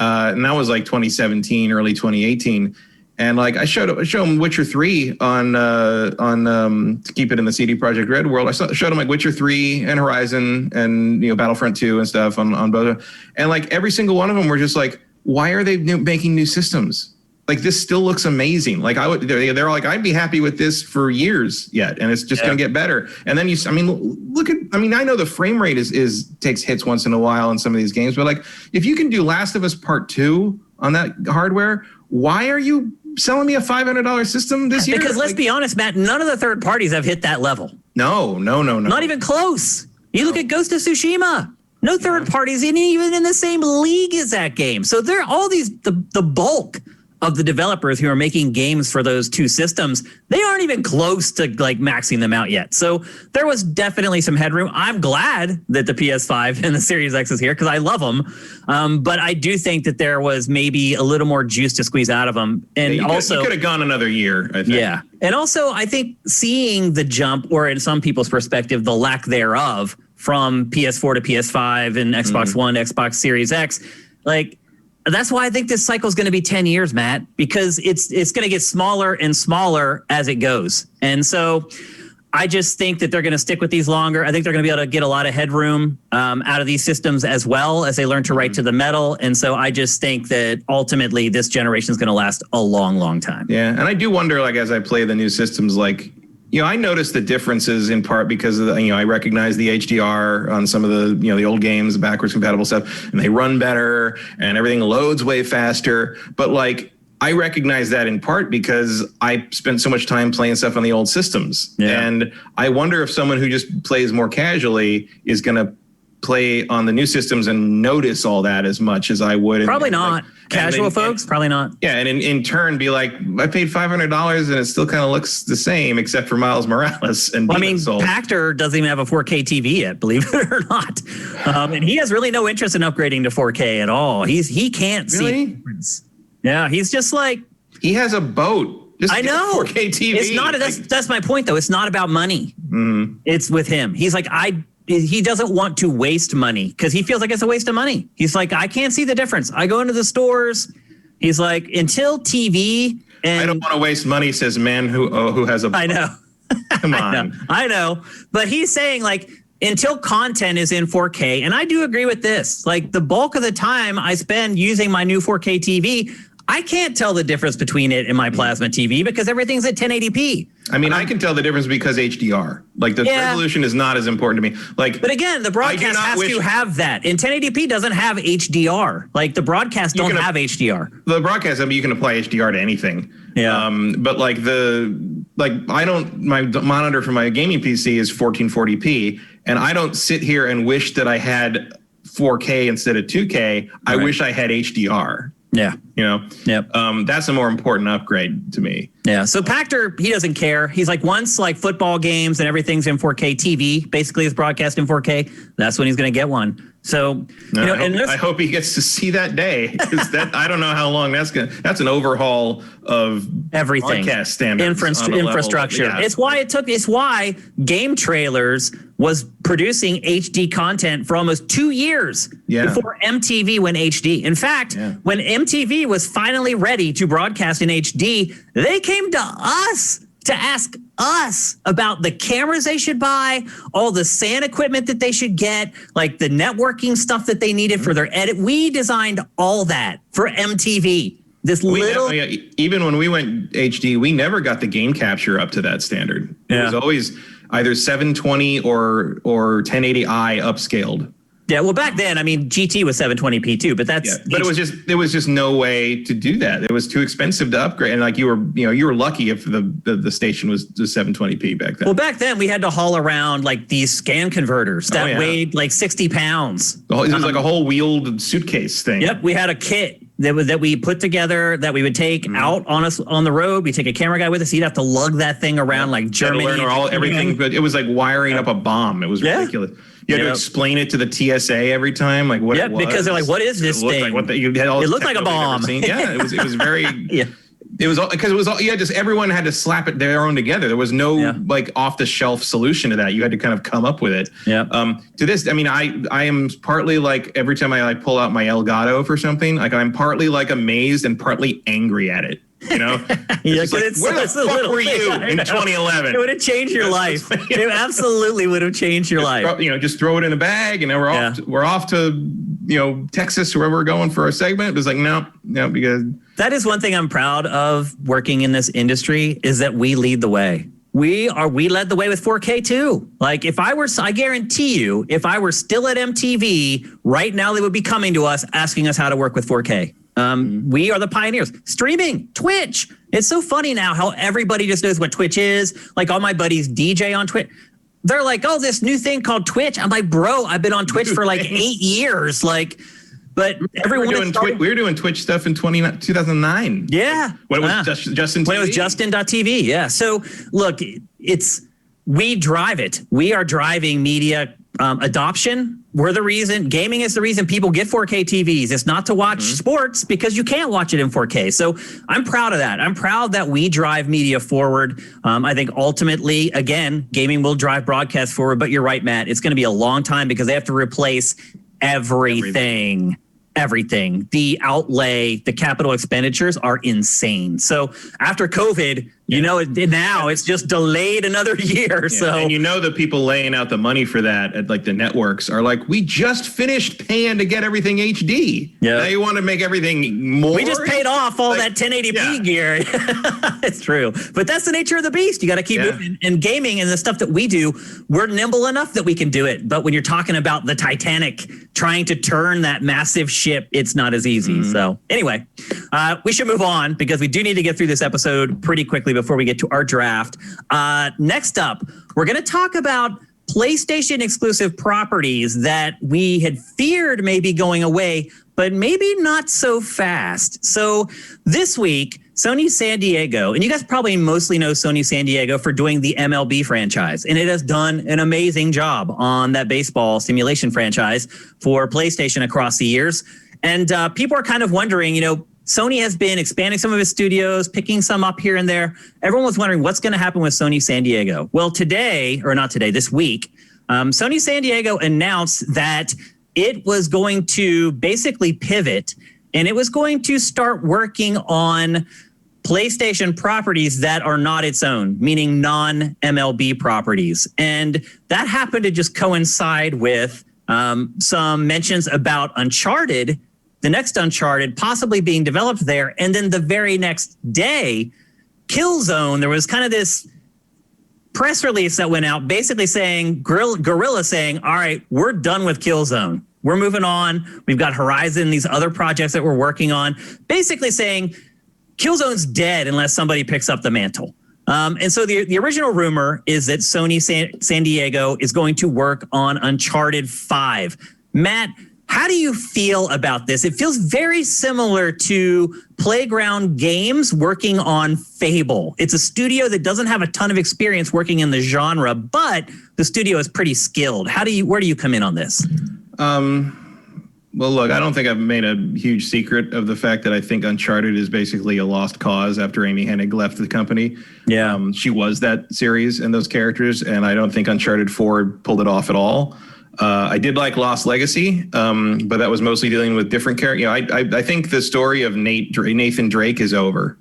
and that was like 2017, early 2018. And like I showed them Witcher 3 on to keep it in the CD Projekt Red world. I showed them like Witcher 3 and Horizon and Battlefront 2 and stuff on both. And like every single one of them were just like, why are they making new systems? Like this still looks amazing. Like they're like, I'd be happy with this for years yet, and it's just going to get better. And then I know the frame rate is takes hits once in a while in some of these games, but like if you can do Last of Us Part 2 on that hardware, why are you selling me a $500 system this year? Because let's be honest, Matt, none of the third parties have hit that level. No. Not even close. You look at Ghost of Tsushima. No third parties even in the same league as that game. So they're all the bulk of the developers who are making games for those two systems, they aren't even close to like maxing them out yet. So there was definitely some headroom. I'm glad that the PS5 and the Series X is here because I love them. But I do think that there was maybe a little more juice to squeeze out of them. And you could have gone another year, I think. Yeah. And also I think seeing the jump, or in some people's perspective, the lack thereof from PS4 to PS5 and Xbox One, Xbox Series X, like, that's why I think this cycle is going to be 10 years, Matt, because it's going to get smaller and smaller as it goes. And so I just think that they're going to stick with these longer. I think they're going to be able to get a lot of headroom out of these systems as well as they learn to write to the metal. And so I just think that ultimately this generation is going to last a long, long time. Yeah. And I do wonder, like, as I play the new systems, like, I noticed the differences in part because of I recognize the HDR on some of the, the old games, the backwards compatible stuff, and they run better and everything loads way faster. But like, I recognize that in part because I spent so much time playing stuff on the old systems. Yeah. And I wonder if someone who just plays more casually is going to play on the new systems and notice all that as much as I would. Probably not. Casual folks, probably not. Yeah, and in turn be like, I paid $500 and it still kind of looks the same except for Miles Morales and Demon's Souls. Pactor doesn't even have a 4K TV yet, believe it or not. And he has really no interest in upgrading to 4K at all. He can't see the difference. Yeah, he's just like... He has a boat. Just I know. 4K TV. It's not. That's my point, though. It's not about money. It's with him. He's like, he doesn't want to waste money because he feels like it's a waste of money. He's like, I can't see the difference. I go into the stores. He's like, until TV. And I don't want to waste money, says man who has a. I know. Come on. I know. But he's saying like, until content is in 4K. And I do agree with this. Like the bulk of the time I spend using my new 4K TV, I can't tell the difference between it and my plasma TV because everything's at 1080p. I mean, I can tell the difference because HDR. Like the resolution is not as important to me. Like, but again, the broadcast has to have that. And 1080p doesn't have HDR. Like the broadcast don't have HDR. The broadcast, I mean, you can apply HDR to anything. Yeah. But my monitor for my gaming PC is 1440p, and I don't sit here and wish that I had 4K instead of 2K. I wish I had HDR. Yeah. You know, that's a more important upgrade to me. Yeah. So Pachter, he doesn't care. He's like, once like football games and everything's in 4K TV, basically is broadcast in 4K, that's when he's going to get one. So, I hope he gets to see that day, because that I don't know how long that's an overhaul of everything, broadcast standards, infrastructure. Yeah. It's why game trailers was producing HD content for almost 2 years before MTV went HD. In fact, when MTV was finally ready to broadcast in HD, they came to us to ask us about the cameras they should buy, all the SAN equipment that they should get, like the networking stuff that they needed for their edit. We designed all that for MTV. Even when we went HD, we never got the game capture up to that standard. It was always either 720 or 1080i upscaled. Yeah, well, back then, I mean, GT was 720p too, but that's but it was just no way to do that. It was too expensive to upgrade, and like you were lucky if the station was 720p back then. Well, back then we had to haul around like these scan converters that weighed like 60 pounds. It was like a whole wheeled suitcase thing. Yep, we had a kit that we put together that we would take out on the road. We take a camera guy with us. He'd have to lug that thing around like Germany. Everything, but it was like wiring up a bomb. It was ridiculous. You had to explain it to the TSA every time, like what it was. Because they're like, "What is this thing?" Like it looked like a bomb. Yeah, it was very. It was because everyone had to slap it their own together. There was no like off the shelf solution to that. You had to kind of come up with it. Yeah. To this, I mean, I am partly like every time I like pull out my Elgato for something, like I'm partly like amazed and partly angry at it. You know, where the fuck were you in 2011? It would have changed your life. It absolutely would have changed your life. Just throw it in a bag, and then we're off to Texas, where we're going for our segment. It was like no, because that is one thing I'm proud of working in this industry is that we lead the way. We led the way with 4K too. Like I guarantee you, if I were still at MTV right now, they would be coming to us asking us how to work with 4K. We are the pioneers. Streaming, Twitch. It's so funny now how everybody just knows what Twitch is. Like all my buddies DJ on Twitch. They're like, oh, this new thing called Twitch. I'm like, bro, I've been on Twitch for like 8 years. Like, but everyone we were doing Twitch stuff in 2009. Yeah. When it was Justin TV. When it was Justin.tv. Yeah. So look, we drive it. We are driving media adoption. We're the reason. Gaming is the reason people get 4K TVs. It's not to watch sports because you can't watch it in 4K. So I'm proud of that. I'm proud that we drive media forward. I think ultimately, again, gaming will drive broadcast forward. But you're right, Matt. It's going to be a long time because they have to replace everything. The outlay, the capital expenditures are insane. So after COVID, now it's just delayed another year. So and the people laying out the money for that at like the networks are like, we just finished paying to get everything HD. Yeah. Now you want to make everything more. We just paid off all that 1080p gear. It's true. But that's the nature of the beast. You got to keep moving. And gaming and the stuff that we do, we're nimble enough that we can do it. But when you're talking about the Titanic trying to turn that massive ship, it's not as easy. So anyway, we should move on because we do need to get through this episode pretty quickly before we get to our draft. Next up, we're going to talk about PlayStation exclusive properties that we had feared may be going away, but maybe not so fast. So this week, Sony San Diego, and you guys probably mostly know Sony San Diego for doing the MLB franchise, and it has done an amazing job on that baseball simulation franchise for PlayStation across the years. And people are kind of wondering, Sony has been expanding some of its studios, picking some up here and there. Everyone was wondering what's going to happen with Sony San Diego. Well, this week, Sony San Diego announced that it was going to basically pivot and it was going to start working on PlayStation properties that are not its own, meaning non-MLB properties. And that happened to just coincide with some mentions about Uncharted, the next Uncharted possibly being developed there. And then the very next day, Killzone, there was kind of this press release that went out basically saying, Guerrilla saying, all right, we're done with Killzone. We're moving on. We've got Horizon, these other projects that we're working on, basically saying Killzone's dead unless somebody picks up the mantle. And so the original rumor is that Sony San Diego is going to work on Uncharted 5. Matt, how do you feel about this? It feels very similar to Playground Games working on Fable. It's a studio that doesn't have a ton of experience working in the genre, but the studio is pretty skilled. Where do you come in on this? Well, look, I don't think I've made a huge secret of the fact that I think Uncharted is basically a lost cause after Amy Hennig left the company. Yeah. She was that series and those characters, and I don't think Uncharted 4 pulled it off at all. I did like Lost Legacy, but that was mostly dealing with different characters. I think the story of Nathan Drake is over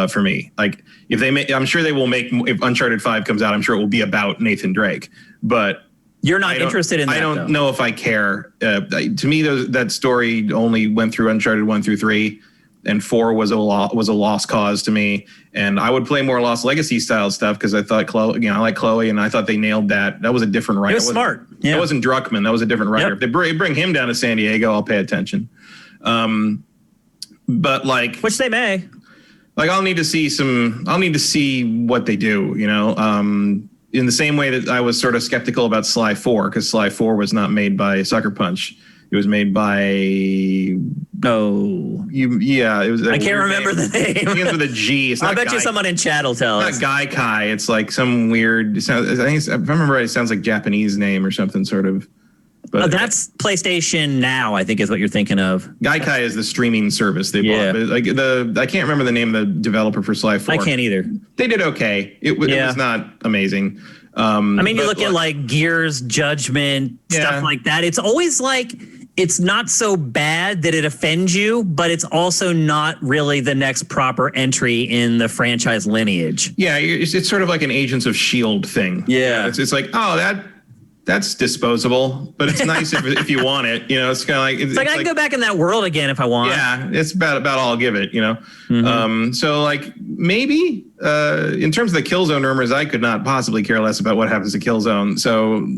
for me. Like, I'm sure they will if Uncharted 5 comes out, I'm sure it will be about Nathan Drake, but you're not interested in that. I don't know if I care. To me, that story only went through Uncharted 1 through 3, and 4 was a lost cause to me. And I would play more Lost Legacy style stuff because I thought I like Chloe, and I thought they nailed that. That was a different writer. It was smart. Yeah. That wasn't Druckmann. That was a different writer. Yep. If they bring him down to San Diego, I'll pay attention. But which they may. I'll need to see what they do. In the same way that I was sort of skeptical about Sly 4, because Sly 4 was not made by Sucker Punch. It was made by... It was... I can't remember the name. It begins with a G. It's not I bet you someone in chat will tell us. It's not Gaikai. It's like some weird... if I remember right, it sounds like Japanese name or something sort of. But that's PlayStation Now, I think is what you're thinking of. Gaikai is the streaming service they bought. But I can't remember the name of the developer for Sly 4. I can't either. They did okay. It was not amazing. You look at Gears, Judgment, stuff like that. It's always it's not so bad that it offends you, but it's also not really the next proper entry in the franchise lineage. Yeah, it's sort of like an Agents of S.H.I.E.L.D. thing. Yeah. It's like, that's disposable, but it's nice if you want it. It's kind of like... It's like I can go back in that world again if I want. Yeah, it's about all I'll give it, Mm-hmm. So maybe in terms of the Killzone rumors, I could not possibly care less about what happens to Killzone. So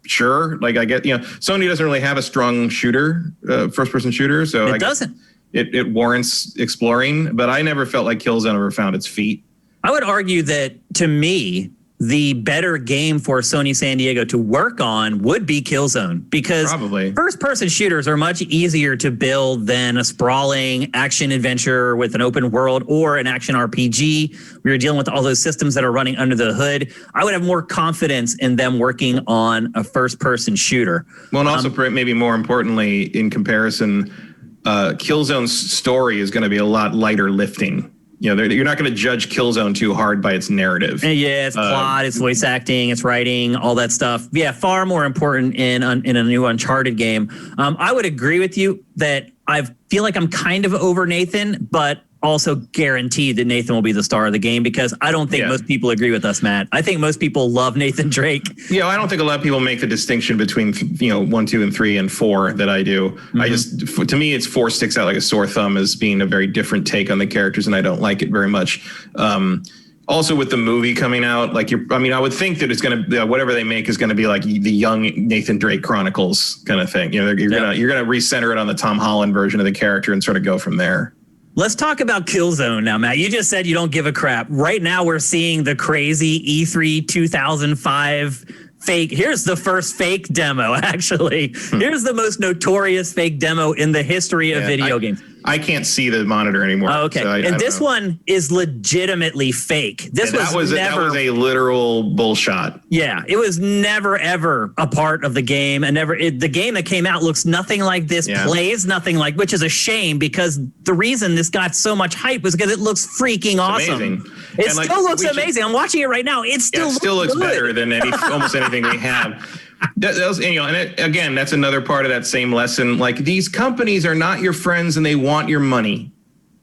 sure, I get, Sony doesn't really have a strong first-person shooter. So it doesn't. It warrants exploring, but I never felt like Killzone ever found its feet. I would argue that, to me, the better game for Sony San Diego to work on would be Killzone, because first-person shooters are much easier to build than a sprawling action adventure with an open world or an action RPG where you're dealing with all those systems that are running under the hood. I would have more confidence in them working on a first-person shooter. Well, and also maybe more importantly, in comparison, Killzone's story is going to be a lot lighter lifting. You're not going to judge Killzone too hard by its narrative. Yeah, it's plot, it's voice acting, it's writing, all that stuff. Yeah, far more important in a new Uncharted game. I would agree with you that I feel like I'm kind of over Nathan, but also guaranteed that Nathan will be the star of the game, because I don't think most people agree with us, Matt. I think most people love Nathan Drake. Yeah, I don't think a lot of people make the distinction between 1, 2, and 3 and 4 that I do. Mm-hmm. To me, it's 4 sticks out like a sore thumb as being a very different take on the characters, and I don't like it very much. Also, with the movie coming out, I would think that it's going to whatever they make is going to be like the young Nathan Drake Chronicles kind of thing. You're gonna recenter it on the Tom Holland version of the character and sort of go from there. Let's talk about Killzone now, Matt. You just said you don't give a crap. Right now, we're seeing the crazy E3 2005 fake. Here's the first fake demo, actually. Here's the most notorious fake demo in the history of video games. I can't see the monitor anymore. Oh, okay. So this one is legitimately fake. That was a literal bullshot. Yeah, it was never, ever a part of the game. And the game that came out looks nothing like this, plays nothing like, which is a shame, because the reason this got so much hype was because it looks freaking awesome. Amazing. It still looks amazing. I'm watching it right now. It still looks better than almost anything we have. Again, that's another part of that same lesson. These companies are not your friends and they want your money.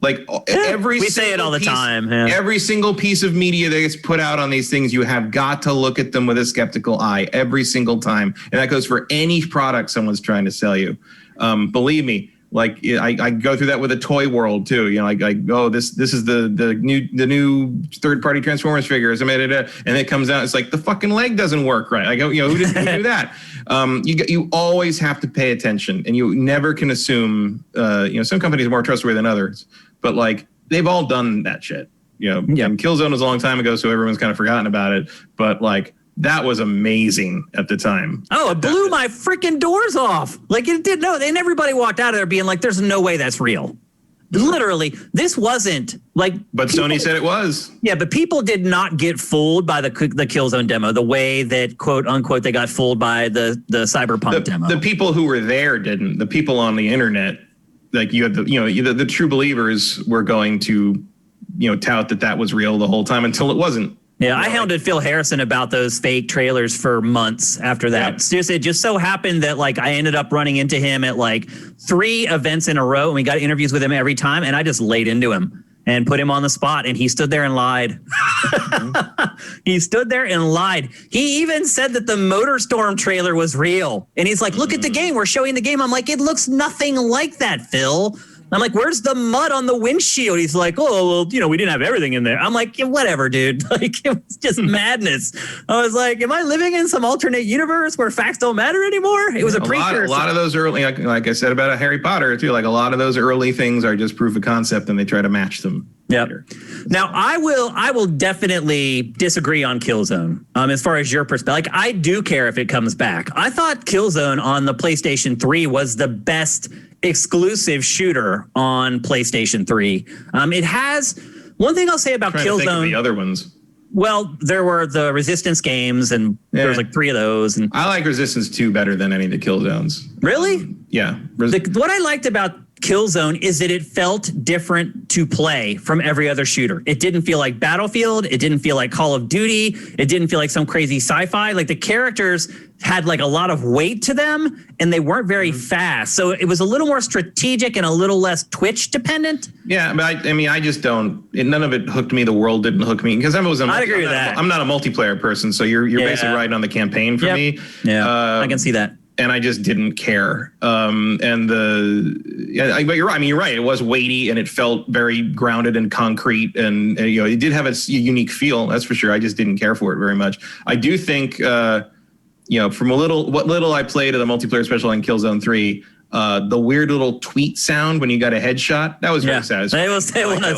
Like every we say it all the time. Yeah. Every single piece of media that gets put out on these things, you have got to look at them with a skeptical eye every single time, and that goes for any product someone's trying to sell you. Believe me. Like I go through that with a toy world too. You know, this is the new third party Transformers figures. And it comes out, it's like the fucking leg doesn't work right. Who didn't do that? You always have to pay attention, and you never can assume. Some companies are more trustworthy than others, but like they've all done that shit. Killzone was a long time ago, so everyone's kind of forgotten about it. But like, that was amazing at the time. Oh, it blew my freaking doors off. Like it did. No, and everybody walked out of there being like, there's no way that's real. Literally, this wasn't like. But Sony said it was. Yeah, but people did not get fooled by the Killzone demo the way that, quote unquote, they got fooled by the Cyberpunk demo. The people who were there didn't. The people on the internet, like you had the true believers were going to, tout that was real the whole time until it wasn't. Yeah, I hounded Phil Harrison about those fake trailers for months after that. Yeah. It just so happened that like I ended up running into him at like 3 events in a row, and we got interviews with him every time, and I just laid into him and put him on the spot, and he stood there and lied. He stood there and lied. He even said that the MotorStorm trailer was real, and he's like, "Look at the game. We're showing the game." I'm like, "It looks nothing like that, Phil." I'm like, "Where's the mud on the windshield?" He's like, "Oh, well, we didn't have everything in there." I'm like, yeah, whatever, dude. Like, it was just madness. I was like, am I living in some alternate universe where facts don't matter anymore? It was a precursor. A lot of those early, like I said about Harry Potter too, like a lot of those early things are just proof of concept, and they try to match them. Yeah. Now, I will definitely disagree on Killzone as far as your perspective. Like, I do care if it comes back. I thought Killzone on the PlayStation 3 was the best exclusive shooter on PlayStation 3. It has one thing I'll say about Killzone. Think of the other ones. Well, there were the Resistance games, and there was like 3 of those. And I like Resistance 2 better than any of the Killzones. Really? Yeah. What I liked about Killzone is that it felt different to play from every other shooter. It didn't feel like Battlefield. It didn't feel like Call of Duty. It didn't feel like some crazy sci-fi. Like the characters had like a lot of weight to them, and they weren't very fast. So it was a little more strategic and a little less Twitch dependent. Yeah, but I just don't. None of it hooked me. The world didn't hook me because I'd agree with that. I'm not a multiplayer person, so you're basically riding on the campaign for me. Yeah, I can see that. And I just didn't care. But you're right. I mean, you're right. It was weighty and it felt very grounded and concrete, and it did have a unique feel. That's for sure. I just didn't care for it very much. I do think, from what little I played of the multiplayer special in Killzone 3, the weird little tweet sound when you got a headshot, that was very satisfying. It was,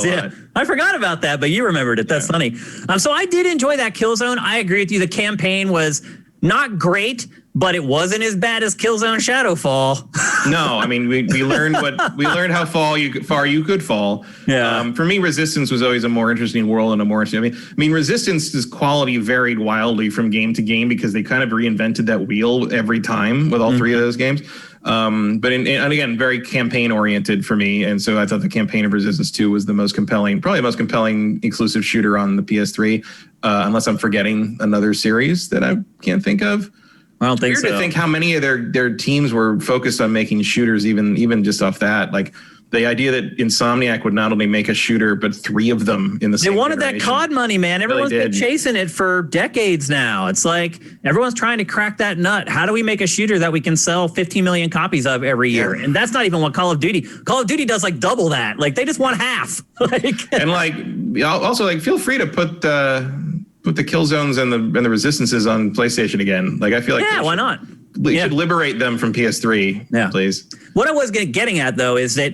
yeah. I forgot about that, but you remembered it. That's funny. So I did enjoy that Killzone. I agree with you. The campaign was not great, but it wasn't as bad as Killzone Shadowfall. No, I mean, we learned how far you could fall. Yeah. For me, Resistance was always a more interesting world and a more. I mean, Resistance's quality varied wildly from game to game because they kind of reinvented that wheel every time with all 3 of those games. But and again, very campaign oriented for me, and so I thought the campaign of Resistance 2 was the most compelling, probably the most compelling exclusive shooter on the PS3, unless I'm forgetting another series that I can't think of. I don't think so. Weird to think how many of their teams were focused on making shooters, even just off that. Like the idea that Insomniac would not only make a shooter, but 3 of them in the same. They wanted that COD money, man. Everyone's been chasing it for decades now. It's like everyone's trying to crack that nut. How do we make a shooter that we can sell 15 million copies of every year? And that's not even what Call of Duty. Call of Duty does like double that. Like they just want half. And like also like feel free to put the Killzones and the Resistances on PlayStation again. Like I feel like why not? We should liberate them from PS3, please. What I was getting at though is that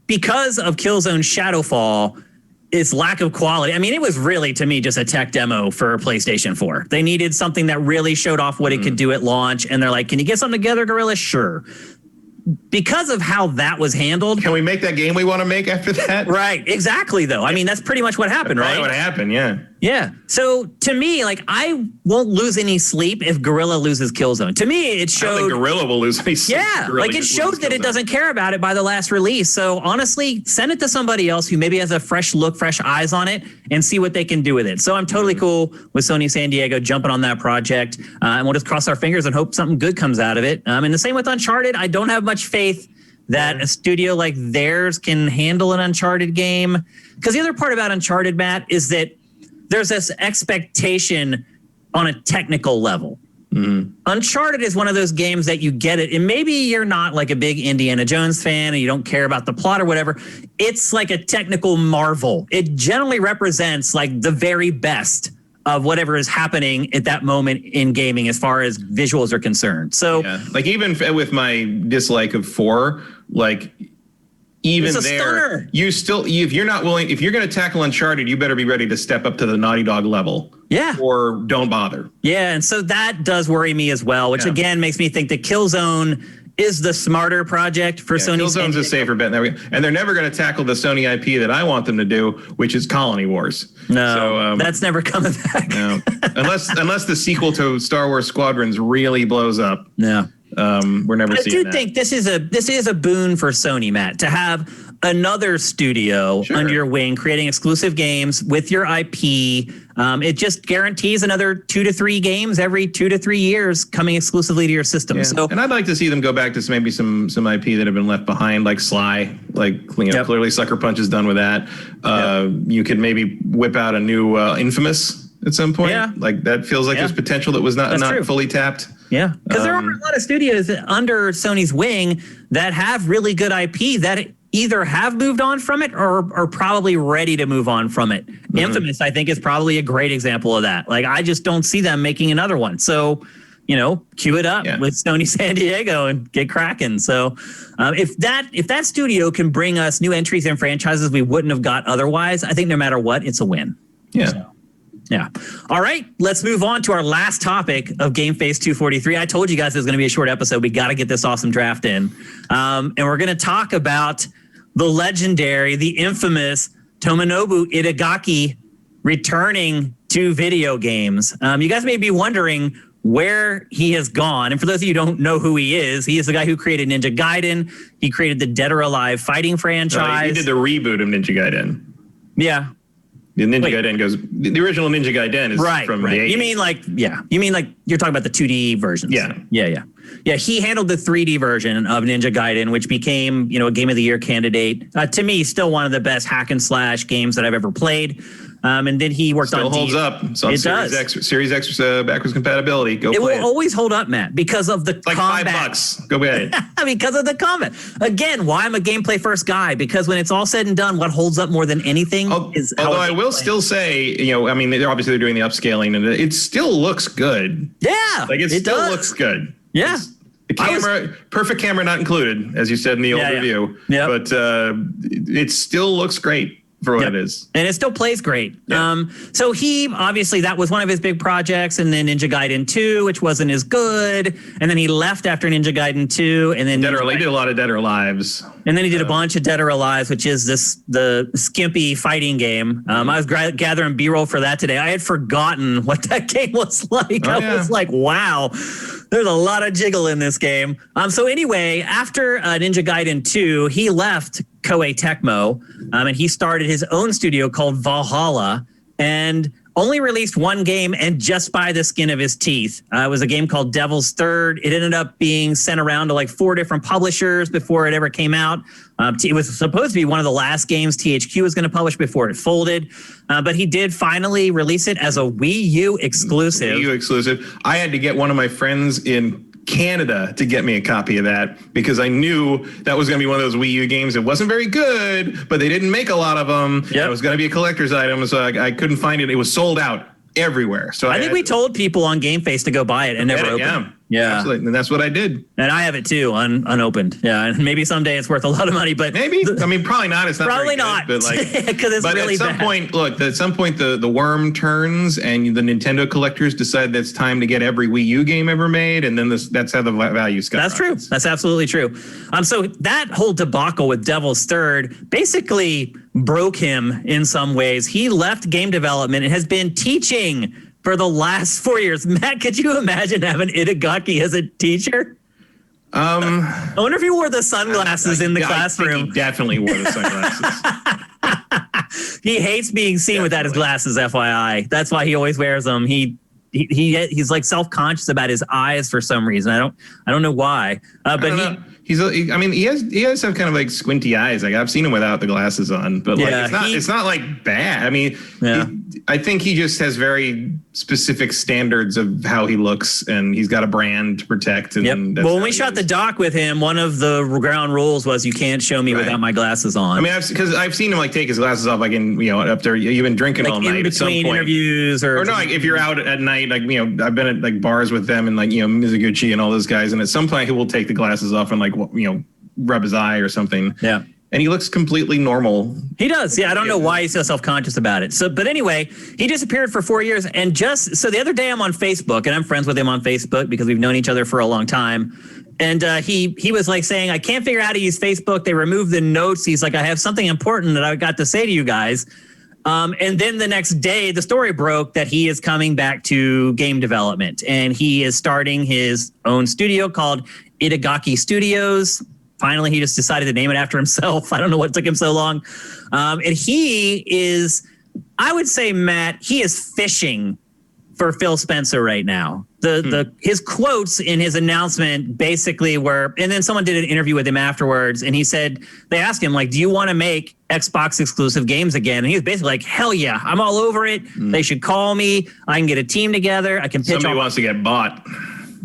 because of Killzone Shadowfall, its lack of quality. I mean, it was really to me just a tech demo for PlayStation 4. They needed something that really showed off what it could do at launch, and they're like, "Can you get something together, Guerrilla?" Sure. Because of how that was handled. Can we make that game we want to make after that? Right. Exactly, though. I mean, that's pretty much what happened, right? What happened, yeah. Yeah. So to me, like, I won't lose any sleep if Guerrilla loses Killzone. To me, it showed. I don't think Guerrilla will lose any sleep. Yeah. Like, it shows that it doesn't care about it by the last release. So honestly, send it to somebody else who maybe has a fresh look, fresh eyes on it, and see what they can do with it. So I'm totally cool with Sony San Diego jumping on that project. And we'll just cross our fingers and hope something good comes out of it. And the same with Uncharted. I don't have much faith that a studio like theirs can handle an Uncharted game. Because the other part about Uncharted, Matt, is that there's this expectation on a technical level. Uncharted is one of those games that you get it, and maybe you're not like a big Indiana Jones fan and you don't care about the plot or whatever. It's like a technical marvel. It generally represents like the very best of whatever is happening at that moment in gaming as far as visuals are concerned. So like even with my dislike of 4, like even there, stunner. you still, if you're not willing, if you're going to tackle Uncharted, you better be ready to step up to the Naughty Dog level. Yeah. Or don't bother. Yeah. And so that does worry me as well, which again makes me think that Killzone is the smarter project for Sony. Killzone's a safer bet. And they're never going to tackle the Sony IP that I want them to do, which is Colony Wars. No, that's never coming back. No, unless the sequel to Star Wars Squadrons really blows up. No. We're never seeing that. I do think this is a boon for Sony, Matt, to have another studio under your wing creating exclusive games with your IP. It just guarantees another 2 to 3 games every 2 to 3 years coming exclusively to your system. Yeah. So, and I'd like to see them go back to maybe some IP that have been left behind, like Sly. Like clearly Sucker Punch is done with that. You could maybe whip out a new Infamous at some point. Yeah. Like that feels like there's potential that was not fully tapped. Yeah, because there are a lot of studios under Sony's wing that have really good IP that either have moved on from it or are probably ready to move on from it. Infamous, I think, is probably a great example of that. Like, I just don't see them making another one. So, queue it up with Sony San Diego and get cracking. So if that studio can bring us new entries and franchises we wouldn't have got otherwise, I think no matter what, it's a win. Yeah. So. Yeah. All right. Let's move on to our last topic of GameFace 243. I told you guys it was going to be a short episode. We got to get this awesome draft in. And we're going to talk about the legendary, the infamous Tomonobu Itagaki returning to video games. You guys may be wondering where he has gone. And for those of you who don't know who he is the guy who created Ninja Gaiden. He created the Dead or Alive fighting franchise. He did the reboot of Ninja Gaiden. Yeah. The Ninja Gaiden the original Ninja Gaiden is from the 80s. You mean like you're talking about the 2D versions. Yeah. He handled the 3D version of Ninja Gaiden, which became, a Game of the Year candidate. To me, still one of the best hack and slash games that I've ever played. And then he worked still holds up. It's on Series X backwards compatibility. It will always hold up, Matt, because of the combat. Like $5. Go ahead. Because of the combat. Again, why I'm a gameplay first guy, because when it's all said and done, what holds up more than anything is how I will still say, they're doing the upscaling and it still looks good. Yeah. Like it still looks good. Yeah. The camera, perfect camera not included, as you said in the old review. Yeah. But it still looks great for what it is. And it still plays great. Yeah. So he, obviously, that was one of his big projects. And then Ninja Gaiden 2, which wasn't as good. And then he left after Ninja Gaiden 2. And then he did a lot of Dead or Alives. And then he did a bunch of Dead or Alives, which is the skimpy fighting game. I was gathering B-roll for that today. I had forgotten what that game was like. I was like, wow, there's a lot of jiggle in this game. So anyway, after Ninja Gaiden 2, he left Koei Tecmo, and he started his own studio called Valhalla, and only released one game, and just by the skin of his teeth. It was a game called Devil's Third. It ended up being sent around to like 4 different publishers before it ever came out. It was supposed to be one of the last games THQ was going to publish before it folded, but he did finally release it as a Wii U exclusive. I had to get one of my friends in Canada to get me a copy of that because I knew that was going to be one of those Wii U games. It wasn't very good, but they didn't make a lot of them. Yep. It was going to be a collector's item, so I couldn't find it. It was sold out everywhere. So I think we told people on GameFace to go buy it and never open it. Yeah, absolutely. And that's what I did. And I have it too, unopened. Yeah, and maybe someday it's worth a lot of money, but maybe. Probably not. It's not probably not, but because it's really bad. At some point, the worm turns, and the Nintendo collectors decide that it's time to get every Wii U game ever made, and then that's how the value skyrockets. That's true. That's absolutely true. So that whole debacle with Devil's Third basically broke him in some ways. He left game development and has been teaching for the last 4 years. Matt, could you imagine having Itagaki as a teacher? I wonder if he wore the sunglasses in the classroom. I think he definitely wore the sunglasses. He hates being seen without his glasses, FYI. That's why he always wears them. He's like self-conscious about his eyes for some reason. I don't know why. But I mean, he has have kind of like squinty eyes. Like I've seen him without the glasses on, but like it's not like bad. I mean, I think he just has very specific standards of how he looks, and he's got a brand to protect. And well, when we shot the doc with him, one of the ground rules was you can't show me without my glasses on. I mean, because I've seen him like take his glasses off, like up there. You've been drinking all night in between interviews, or no, like if you're out at night, like I've been at like bars with them and like Mizuguchi and all those guys, and at some point he will take the glasses off and like rub his eye or something. Yeah. And he looks completely normal. He does. Yeah. I don't know why he's so self-conscious about it. So, but anyway, he disappeared for 4 years. And so the other day I'm on Facebook, and I'm friends with him on Facebook because we've known each other for a long time. And he was like saying, I can't figure out how to use Facebook. They removed the notes. He's like, I have something important that I got to say to you guys. And then the next day, the story broke that he is coming back to game development, and he is starting his own studio called Itagaki Studios. Finally, he just decided to name it after himself. I don't know what took him so long. And he is, I would say, Matt, he is fishing for Phil Spencer right now. His quotes in his announcement basically were, and then someone did an interview with him afterwards, and he said, they asked him, like, do you want to make Xbox exclusive games again? And he was basically like, hell yeah, I'm all over it. They should call me. I can get a team together. I can pitch. Somebody wants to get bought.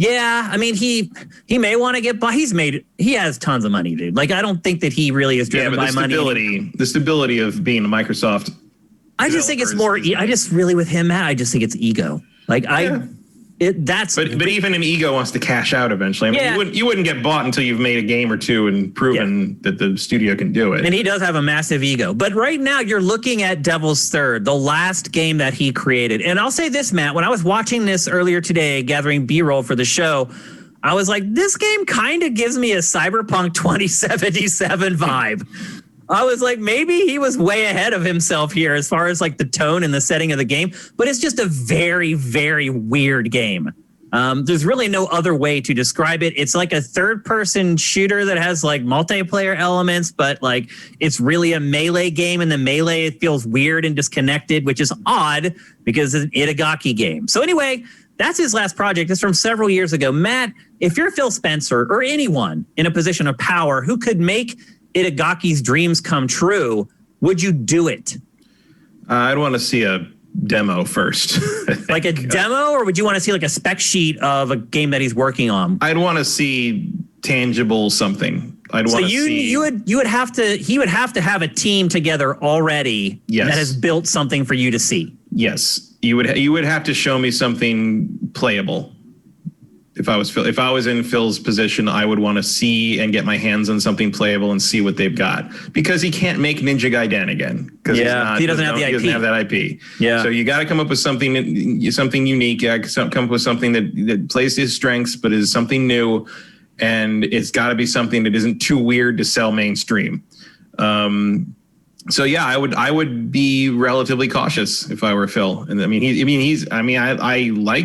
Yeah, I mean, he may want to get bought. He has tons of money, dude. Like, I don't think that he really is driven by money. The stability of being a Microsoft. I just think it's more. I just really with him, Matt. I just think it's ego. Like But even an ego wants to cash out eventually. I mean, you wouldn't get bought until you've made a game or two and proven that the studio can do it. And he does have a massive ego. But right now you're looking at Devil's Third, the last game that he created. And I'll say this, Matt, when I was watching this earlier today, gathering B-roll for the show, I was like, this game kind of gives me a Cyberpunk 2077 vibe. I was like, maybe he was way ahead of himself here as far as like the tone and the setting of the game, but it's just a very, very weird game. There's really no other way to describe it. It's like a third-person shooter that has like multiplayer elements, but like it's really a melee game, and the melee it feels weird and disconnected, which is odd because it's an Itagaki game. So anyway, that's his last project. It's from several years ago. Matt, if you're Phil Spencer or anyone in a position of power who could make Itagaki's dreams come true, would you do it? I'd want to see a demo first. Like a demo, or would you want to see like a spec sheet of a game that he's working on? I'd want to see tangible something. He would have to have a team together already that has built something for you to see. Yes, you would have to show me something playable. If I was in Phil's position, I would want to see and get my hands on something playable and see what they've got, because he can't make Ninja Gaiden again because he doesn't have that IP. Yeah. So you got to come up with something unique. You come up with something that plays his strengths, but is something new, and it's got to be something that isn't too weird to sell mainstream. So yeah, I would be relatively cautious if I were Phil. And I like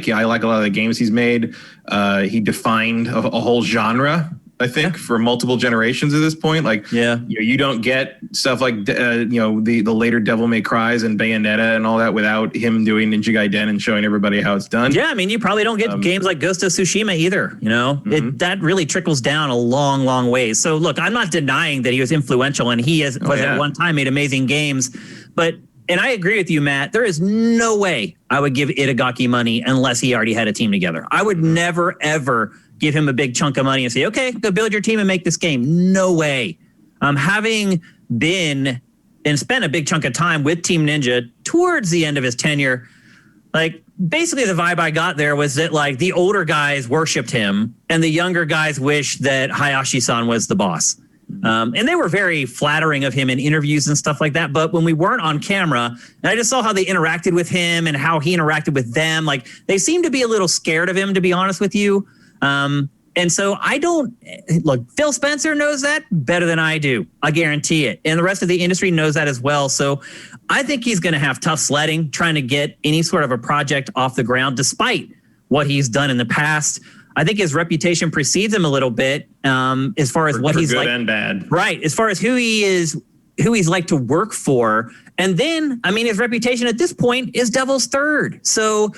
a lot of the games he's made. He defined a whole genre, I think, for multiple generations at this point. Like, you don't get stuff like the later Devil May Cries and Bayonetta and all that without him doing Ninja Gaiden and showing everybody how it's done. Yeah, I mean, you probably don't get games like Ghost of Tsushima either. That really trickles down a long, long ways. So look, I'm not denying that he was influential, and he at one time made amazing games, and I agree with you, Matt. There is no way I would give Itagaki money unless he already had a team together. I would never, ever give him a big chunk of money and say, okay, go build your team and make this game. No way. Having been and spent a big chunk of time with Team Ninja towards the end of his tenure, like basically the vibe I got there was that like the older guys worshipped him and the younger guys wished that Hayashi-san was the boss. And they were very flattering of him in interviews and stuff like that. But when we weren't on camera, and I just saw how they interacted with him and how he interacted with them, like they seemed to be a little scared of him, to be honest with you. And so Phil Spencer knows that better than I do. I guarantee it. And the rest of the industry knows that as well. So I think he's going to have tough sledding trying to get any sort of a project off the ground, despite what he's done in the past. I think his reputation precedes him a little bit as far as what he's good like. And bad. Right. As far as who he is who he's like to work for. And then, I mean, his reputation at this point is Devil's Third. So,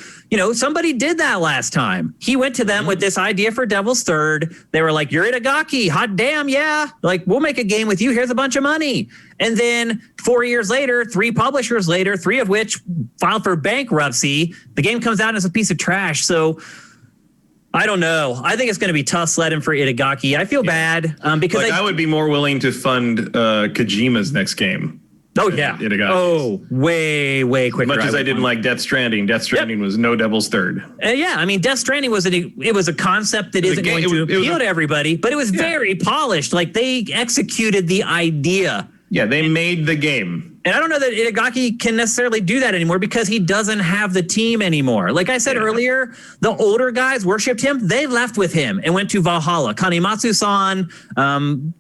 somebody did that last time. He went to them with this idea for Devil's Third. They were like, you're Itagaki. Hot damn, yeah. Like, we'll make a game with you. Here's a bunch of money. And then 4 years later, 3 publishers later, 3 of which filed for bankruptcy, the game comes out as a piece of trash. So I don't know. I think it's going to be tough sledding for Itagaki. I feel bad because I would be more willing to fund Kojima's next game. Oh, yeah. Oh, way quicker. As much as I didn't like Death Stranding. Death Stranding was no Devil's Third. Yeah, I mean, Death Stranding was a concept that isn't going to appeal to everybody, but it was very polished. Like, they executed the idea. Yeah, they made the game. And I don't know that Itagaki can necessarily do that anymore because he doesn't have the team anymore. Like I said earlier, the older guys worshipped him. They left with him and went to Valhalla. Kanematsu-san,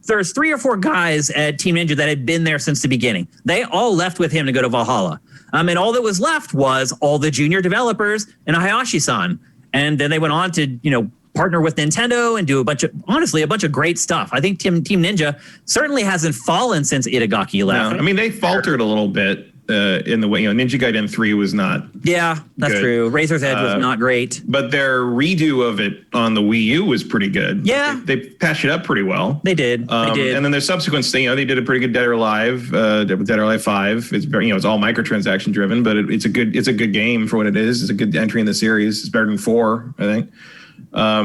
there's 3 or 4 guys at Team Ninja that had been there since the beginning. They all left with him to go to Valhalla. And all that was left was all the junior developers and Hayashi-san. And then they went on to, partner with Nintendo and do a bunch of great stuff. I think Team Ninja certainly hasn't fallen since Itagaki left. No, I mean, they faltered a little bit in the way, Ninja Gaiden 3 was not. Yeah, that's true. Razor's Edge was not great. But their redo of it on the Wii U was pretty good. Yeah. They patched it up pretty well. They did. And then their subsequent thing, they did a pretty good Dead or Alive, Dead or Alive 5. It's very, it's all microtransaction driven, but it's a good game for what it is. It's a good entry in the series. It's better than 4, I think. I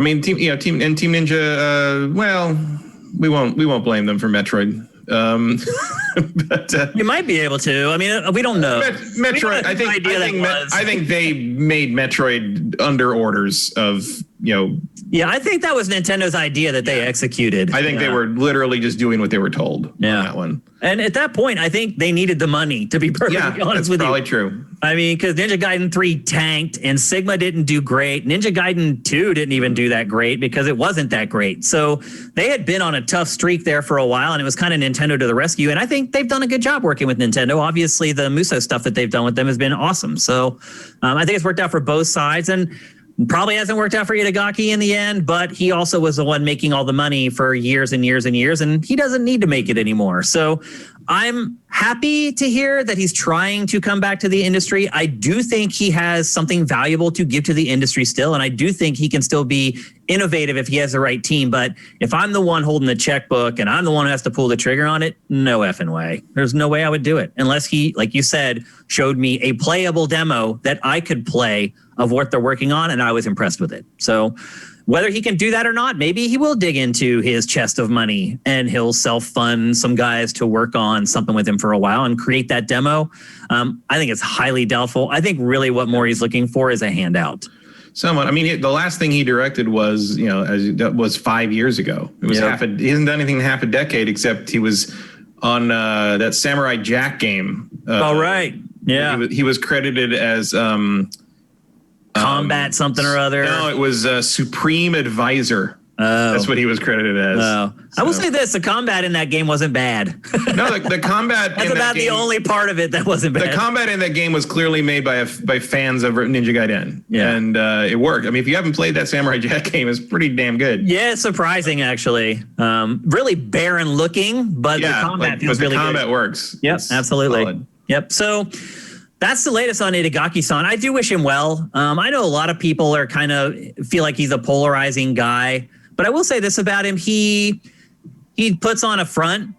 mean, Team Ninja. Well, we won't blame them for Metroid. But you might be able to. I mean, we don't know. Metroid. I think they made Metroid under orders of Yeah, I think that was Nintendo's idea that they executed. I think they were literally just doing what they were told on that one. And at that point, I think they needed the money, to be perfectly honest with you. Probably true. I mean, because Ninja Gaiden 3 tanked and Sigma didn't do great. Ninja Gaiden 2 didn't even do that great because it wasn't that great. So they had been on a tough streak there for a while, and it was kind of Nintendo to the rescue. And I think they've done a good job working with Nintendo. Obviously, the Muso stuff that they've done with them has been awesome. So I think it's worked out for both sides. And probably hasn't worked out for Itagaki in the end, but he also was the one making all the money for years and years and years, and he doesn't need to make it anymore. So I'm happy to hear that he's trying to come back to the industry. I do think he has something valuable to give to the industry still, and I do think he can still be innovative if he has the right team. But if I'm the one holding the checkbook and I'm the one who has to pull the trigger on it, no effing way. There's no way I would do it unless he, like you said, showed me a playable demo that I could play of what they're working on, and I was impressed with it. So whether he can do that or not, maybe he will dig into his chest of money and he'll self-fund some guys to work on something with him for a while and create that demo. I think it's highly doubtful. I think really what Mori's looking for is a handout. Somewhat. I mean, the last thing he directed was, was 5 years ago. It was he hasn't done anything in half a decade except he was on that Samurai Jack game. Right. Yeah. He was credited as Combat something or other. No, it was Supreme Advisor. Oh. That's what he was credited as. Oh. So. I will say this, the combat in that game wasn't bad. No, the combat That's about the only part of it that wasn't bad. The combat in that game was clearly made by fans of Ninja Gaiden. Yeah. And it worked. I mean, if you haven't played that Samurai Jack game, it's pretty damn good. Yeah, it's surprising, actually. Really barren looking, but the combat feels really good. The combat works. Yep, It's absolutely. solid. Yep. So that's the latest on Itagaki-san. I do wish him well. I know a lot of people are kind of feel like he's a polarizing guy, but I will say this about him. He puts on a front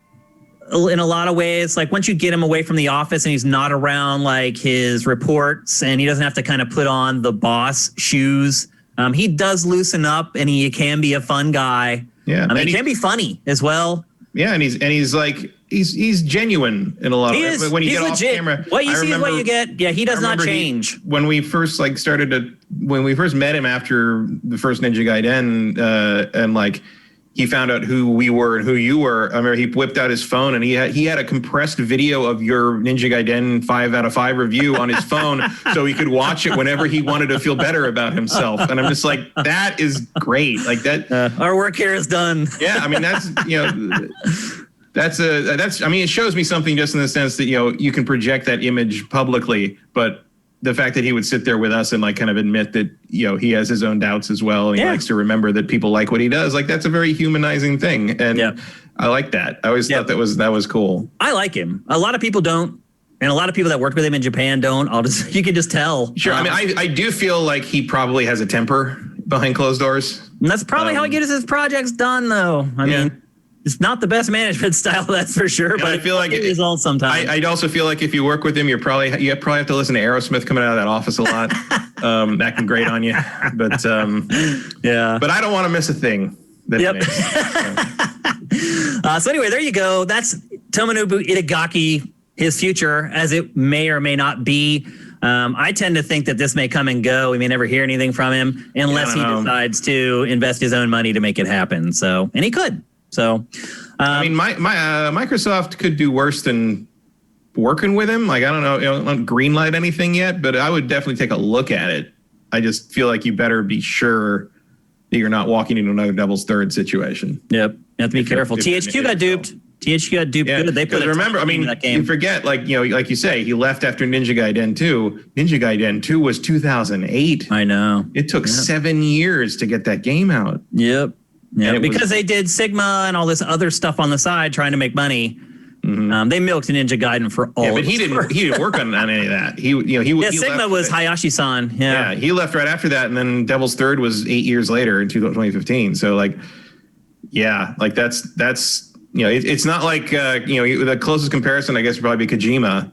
in a lot of ways. Like once you get him away from the office and he's not around like his reports and he doesn't have to kind of put on the boss shoes, he does loosen up and he can be a fun guy. Yeah. I mean, he can be funny as well. Yeah, and he's like he's genuine in a lot of ways. When you get legit. Off camera, what you see is what you get. Yeah, he does not change. When we first when we first met him after the first Ninja Gaiden, and he found out who we were and who you were. I remember he whipped out his phone and he had a compressed video of your Ninja Gaiden 5 out of 5 review on his phone so he could watch it whenever he wanted to feel better about himself. And I'm just like, that is great. Like that. Our work here is done. Yeah, I mean I mean, it shows me something just in the sense that you can project that image publicly, but the fact that he would sit there with us and like kind of admit that, you know, he has his own doubts as well. And he likes to remember that people like what he does. Like, that's a very humanizing thing. And I like that. I always thought that was cool. I like him. A lot of people don't. And a lot of people that worked with him in Japan don't. You can just tell. Sure. I mean, I do feel like he probably has a temper behind closed doors. And that's probably how he gets his projects done, though. I mean, it's not the best management style, that's for sure. But I feel like it results sometimes. I'd also feel like if you work with him, you probably have to listen to Aerosmith coming out of that office a lot. That can grate on you. But But I don't want to miss a thing that he makes. So anyway, there you go. That's Tomonobu Itagaki, his future, as it may or may not be. I tend to think that this may come and go. We may never hear anything from him unless he decides to invest his own money to make it happen. So, and he could. So, I mean, Microsoft could do worse than working with him. Like, I don't know, I don't greenlight anything yet, but I would definitely take a look at it. I just feel like you better be sure that you're not walking into another Devil's Third situation. Yep, you have to be careful. THQ got duped. THQ got duped good. They put remember, I mean, you forget, like, you know, like you say, he left after Ninja Gaiden 2. Ninja Gaiden 2 was 2008. I know. It took 7 years to get that game out. Yep. Yeah, because they did Sigma and all this other stuff on the side trying to make money. Mm-hmm. They milked Ninja Gaiden for all. Yeah, but he didn't work on any of that. He Sigma was Hayashi-san. Yeah, he left right after that, and then Devil's Third was 8 years later in 2015. So like, like that's you know, it's not like you know, the closest comparison I guess would probably be Kojima,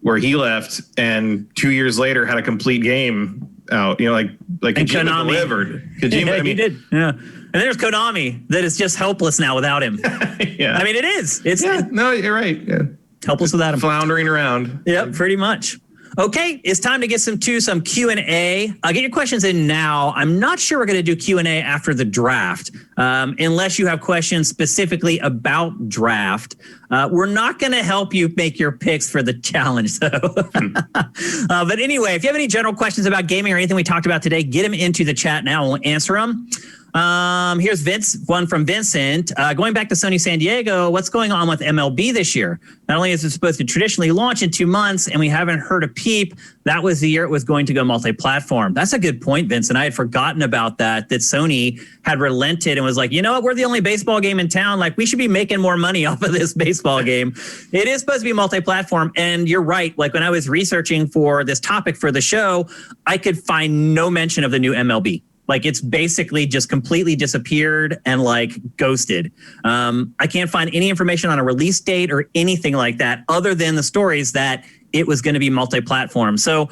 where he left and 2 years later had a complete game out. You know, like Kojima delivered. Kojima, he did. Yeah. And there's Konami that is just helpless now without him. I mean, it is. No, you're right. Yeah. Helpless without him. Floundering around. Yep, pretty much. Okay, it's time to get some Q&A. Get your questions in now. I'm not sure we're going to do Q&A after the draft, unless you have questions specifically about draft. We're not going to help you make your picks for the challenge, though. But anyway, if you have any general questions about gaming or anything we talked about today, get them into the chat now. We'll answer them. Here's one from Vincent. Going back to Sony San Diego, what's going on with MLB this year? Not only is it supposed to traditionally launch in 2 months and we haven't heard a peep, that was the year it was going to go multi-platform. That's a good point, Vincent. I had forgotten about that Sony had relented and was like, you know what, we're the only baseball game in town. Like, we should be making more money off of this baseball game. It is supposed to be multi-platform. And you're right. Like, when I was researching for this topic for the show, I could find no mention of the new MLB. Like, it's basically just completely disappeared and like ghosted. I can't find any information on a release date or anything like that other than the stories that it was going to be multi-platform. So,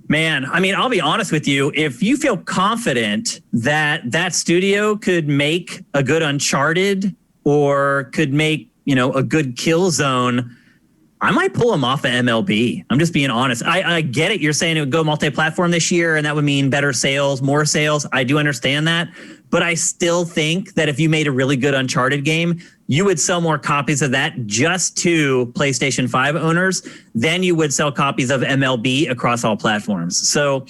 man, I mean, I'll be honest with you. If you feel confident that that studio could make a good Uncharted or could make, you know, a good Killzone, I might pull them off of MLB. I'm just being honest. I get it. You're saying it would go multi-platform this year, and that would mean better sales, more sales. I do understand that. But I still think that if you made a really good Uncharted game, you would sell more copies of that just to PlayStation 5 owners than you would sell copies of MLB across all platforms. So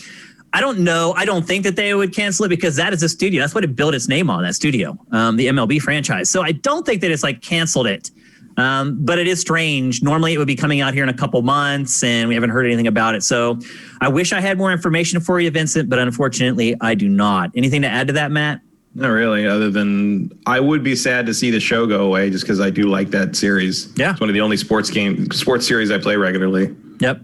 I don't know. I don't think that they would cancel it because that is a studio. That's what it built its name on, that studio, the MLB franchise. So I don't think that it's like canceled it. But it is strange. Normally it would be coming out here in a couple months and we haven't heard anything about it. So I wish I had more information for you, Vincent, but unfortunately I do not. Anything to add to that, Matt? Not really, other than I would be sad to see the show go away just because I do like that series. Yeah. It's one of the only sports series I play regularly. Yep.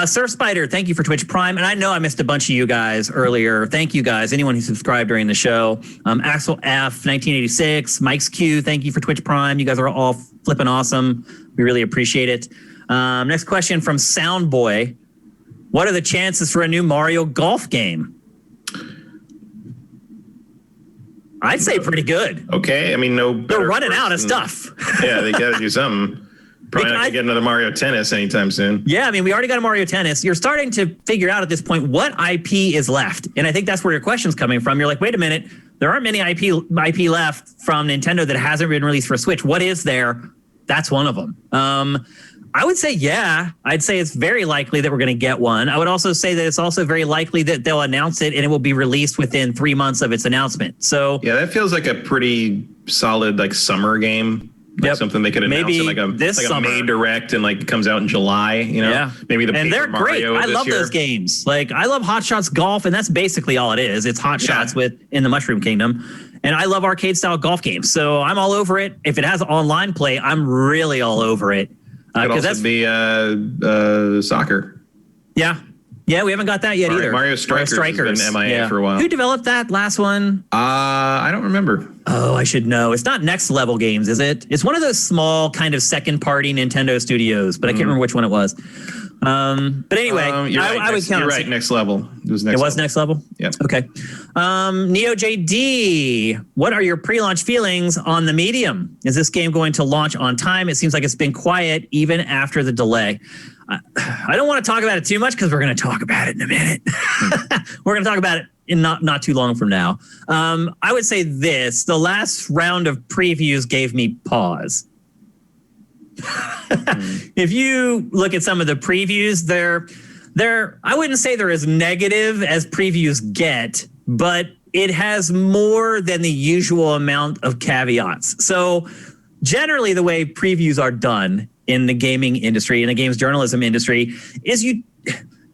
Surf Spider, thank you for Twitch Prime. And I know I missed a bunch of you guys earlier. Thank you guys. Anyone who subscribed during the show. Axel F, 1986. Mike's Q, thank you for Twitch Prime. You guys are all flipping awesome. We really appreciate it. Next question from Soundboy. What are the chances for a new Mario golf game? I'd say pretty good. Okay. I mean, they're running out of stuff. Yeah, they got to do something. Probably not going to get another Mario Tennis anytime soon. Yeah, I mean, we already got a Mario Tennis. You're starting to figure out at this point what IP is left. And I think that's where your question's coming from. You're like, wait a minute, there aren't many IP left from Nintendo that hasn't been released for Switch. What is there? That's one of them. I would say, yeah. I'd say it's very likely that we're going to get one. I would also say that it's also very likely that they'll announce it and it will be released within 3 months of its announcement. So yeah, that feels like a pretty solid like summer game. Like something they could announce maybe in like a May Direct and like it comes out in July. You know, maybe the and they're great. I love those games. Like I love Hot Shots Golf, and that's basically all it is. It's Hot Shots in the Mushroom Kingdom. And I love arcade style golf games. So I'm all over it. If it has online play, I'm really all over it. Could also be soccer. Yeah. Yeah, we haven't got that yet either. Mario Strikers has been MIA for a while. Who developed that last one? I don't remember. Oh, I should know. It's not Next Level Games, is it? It's one of those small kind of second-party Nintendo studios, but I can't remember which one it was. But anyway, I would count. You're right. Next Level. It was Next Level. Yeah. Okay. Neo JD, what are your pre-launch feelings on the medium? Is this game going to launch on time? It seems like it's been quiet even after the delay. I don't want to talk about it too much because we're going to talk about it in a minute. We're going to talk about it in not too long from now. I would say this: the last round of previews gave me pause. If you look at some of the previews, I wouldn't say they're as negative as previews get, but it has more than the usual amount of caveats. So generally the way previews are done in the gaming industry, in the games journalism industry, is you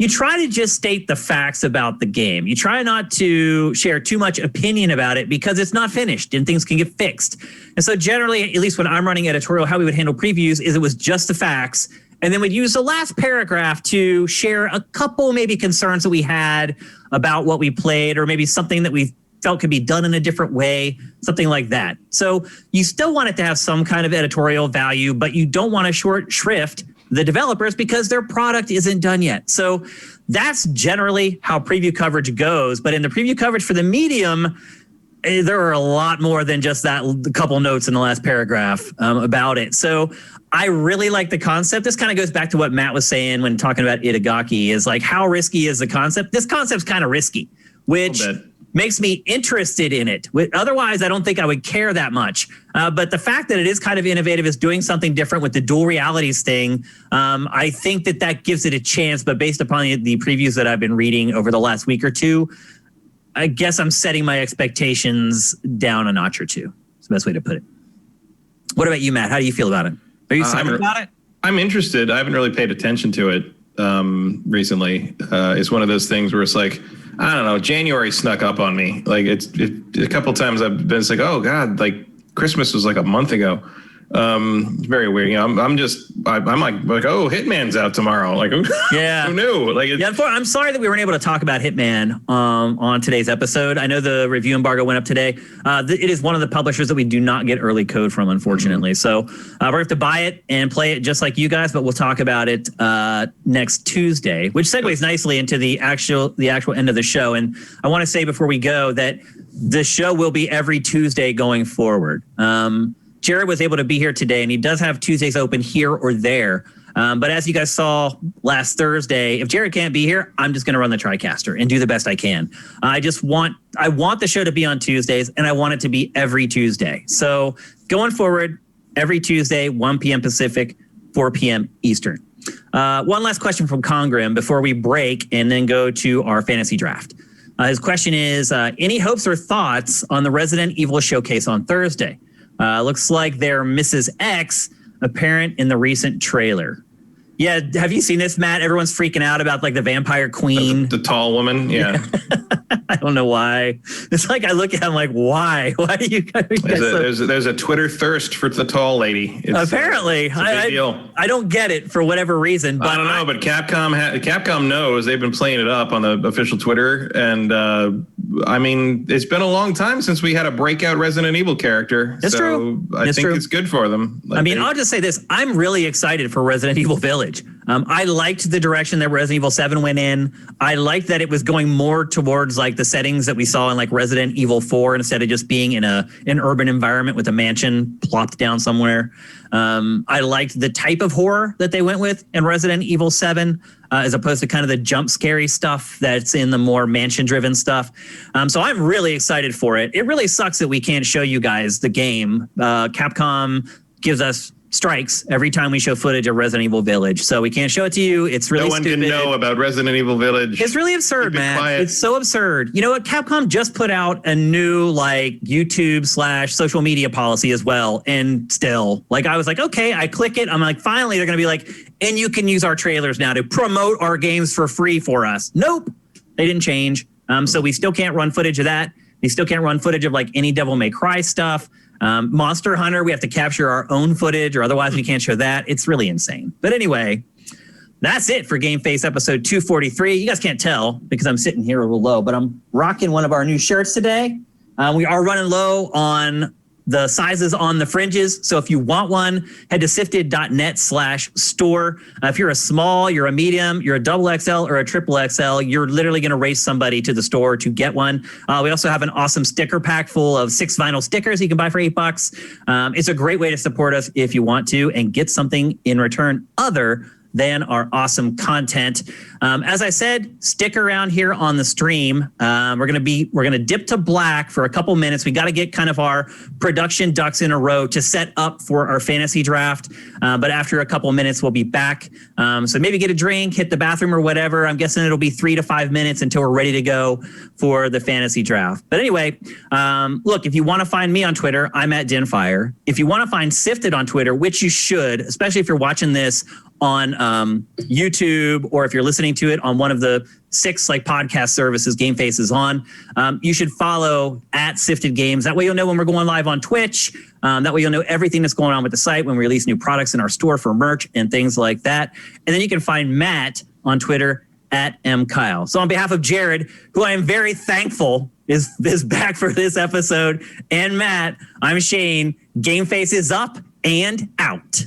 try to just state the facts about the game. You try not to share too much opinion about it because it's not finished and things can get fixed. And so generally, at least when I'm running editorial, how we would handle previews is it was just the facts. And then we'd use the last paragraph to share a couple maybe concerns that we had about what we played, or maybe something that we felt could be done in a different way, something like that. So you still want it to have some kind of editorial value, but you don't want to short shrift the developers because their product isn't done yet. So that's generally how preview coverage goes. But in the preview coverage for the medium, there are a lot more than just that couple notes in the last paragraph about it. So I really like the concept. This kind of goes back to what Matt was saying when talking about Itagaki, is like, how risky is the concept? This concept's kind of risky, which makes me interested in it. Otherwise, I don't think I would care that much. But the fact that it is kind of innovative, is doing something different with the dual realities thing, I think that gives it a chance. But based upon the previews that I've been reading over the last week or two, I guess I'm setting my expectations down a notch or two. It's the best way to put it. What about you, Matt? How do you feel about it? Are you excited about it? I'm interested. I haven't really paid attention to it recently. It's one of those things where it's like, I don't know, January snuck up on me. Like a couple of times I've been like, oh God, like Christmas was like a month ago. Very weird. You know, I'm like, oh, Hitman's out tomorrow. Like, yeah, who knew? Like, I'm sorry that we weren't able to talk about Hitman on today's episode. I know the review embargo went up today. It is one of the publishers that we do not get early code from, unfortunately. So we're going to have to buy it and play it just like you guys, but we'll talk about it next Tuesday, which segues nicely into the actual end of the show. And I want to say before we go that the show will be every Tuesday going forward. Jared was able to be here today, and he does have Tuesdays open here or there. But as you guys saw last Thursday, if Jared can't be here, I'm just going to run the TriCaster and do the best I can. I want the show to be on Tuesdays, and I want it to be every Tuesday. So going forward, every Tuesday, 1 p.m. Pacific, 4 p.m. Eastern. One last question from Congram before we break and then go to our fantasy draft. His question is, any hopes or thoughts on the Resident Evil showcase on Thursday? Looks like they're Mrs. X, apparent in the recent trailer. Yeah, have you seen this, Matt? Everyone's freaking out about like the vampire queen. The tall woman, yeah. I don't know why. It's like I look at him like, why? Why do you guys? There's a Twitter thirst for the tall lady. Apparently, it's a big deal. I don't get it for whatever reason. But I don't know, but Capcom knows. They've been playing it up on the official Twitter, and I mean, it's been a long time since we had a breakout Resident Evil character. It's true. I think it's good for them. Like, I mean, I'll just say this: I'm really excited for Resident Evil Village. I liked the direction that Resident Evil 7 went in. I liked that it was going more towards like the settings that we saw in like Resident Evil 4 instead of just being in an urban environment with a mansion plopped down somewhere. I liked the type of horror that they went with in Resident Evil 7 as opposed to kind of the jump scary stuff that's in the more mansion-driven stuff. So I'm really excited for it. It really sucks that we can't show you guys the game. Capcom gives us strikes every time we show footage of Resident Evil Village. So we can't show it to you. It's really stupid. No one can know about Resident Evil Village. It's really absurd, man. It's so absurd. You know what? Capcom just put out a new like YouTube / social media policy as well. And still, like, I was like, okay, I click it. I'm like, finally, they're going to be like, and you can use our trailers now to promote our games for free for us. Nope. They didn't change. So we still can't run footage of that. We still can't run footage of like any Devil May Cry stuff. Monster Hunter, we have to capture our own footage or otherwise we can't show that. It's really insane. But anyway, that's it for GameFace episode 243. You guys can't tell because I'm sitting here a little low, but I'm rocking one of our new shirts today. We are running low on the sizes on the fringes. So if you want one, head to sifted.net/store. If you're a small, you're a medium, you're a XXL or a XXL, you're literally going to race somebody to the store to get one. We also have an awesome sticker pack full of 6 vinyl stickers you can buy for $8. It's a great way to support us if you want to and get something in return other than our awesome content. As I said, stick around here on the stream. We're gonna dip to black for a couple minutes. We got to get kind of our production ducks in a row to set up for our fantasy draft. But after a couple minutes, we'll be back. So maybe get a drink, hit the bathroom or whatever. I'm guessing it'll be 3 to 5 minutes until we're ready to go for the fantasy draft. But anyway, look, if you want to find me on Twitter, I'm at Denfire. If you want to find Sifted on Twitter, which you should, especially if you're watching this on YouTube or if you're listening to it on one of the 6 like podcast services GameFace is on, you should follow at Sifted Games. That way you'll know when we're going live on Twitch. That way you'll know everything that's going on with the site when we release new products in our store for merch and things like that. And then you can find Matt on Twitter at mkyle. So on behalf of Jared, who I am very thankful is back for this episode, and Matt, I'm Shane. GameFace is up and out.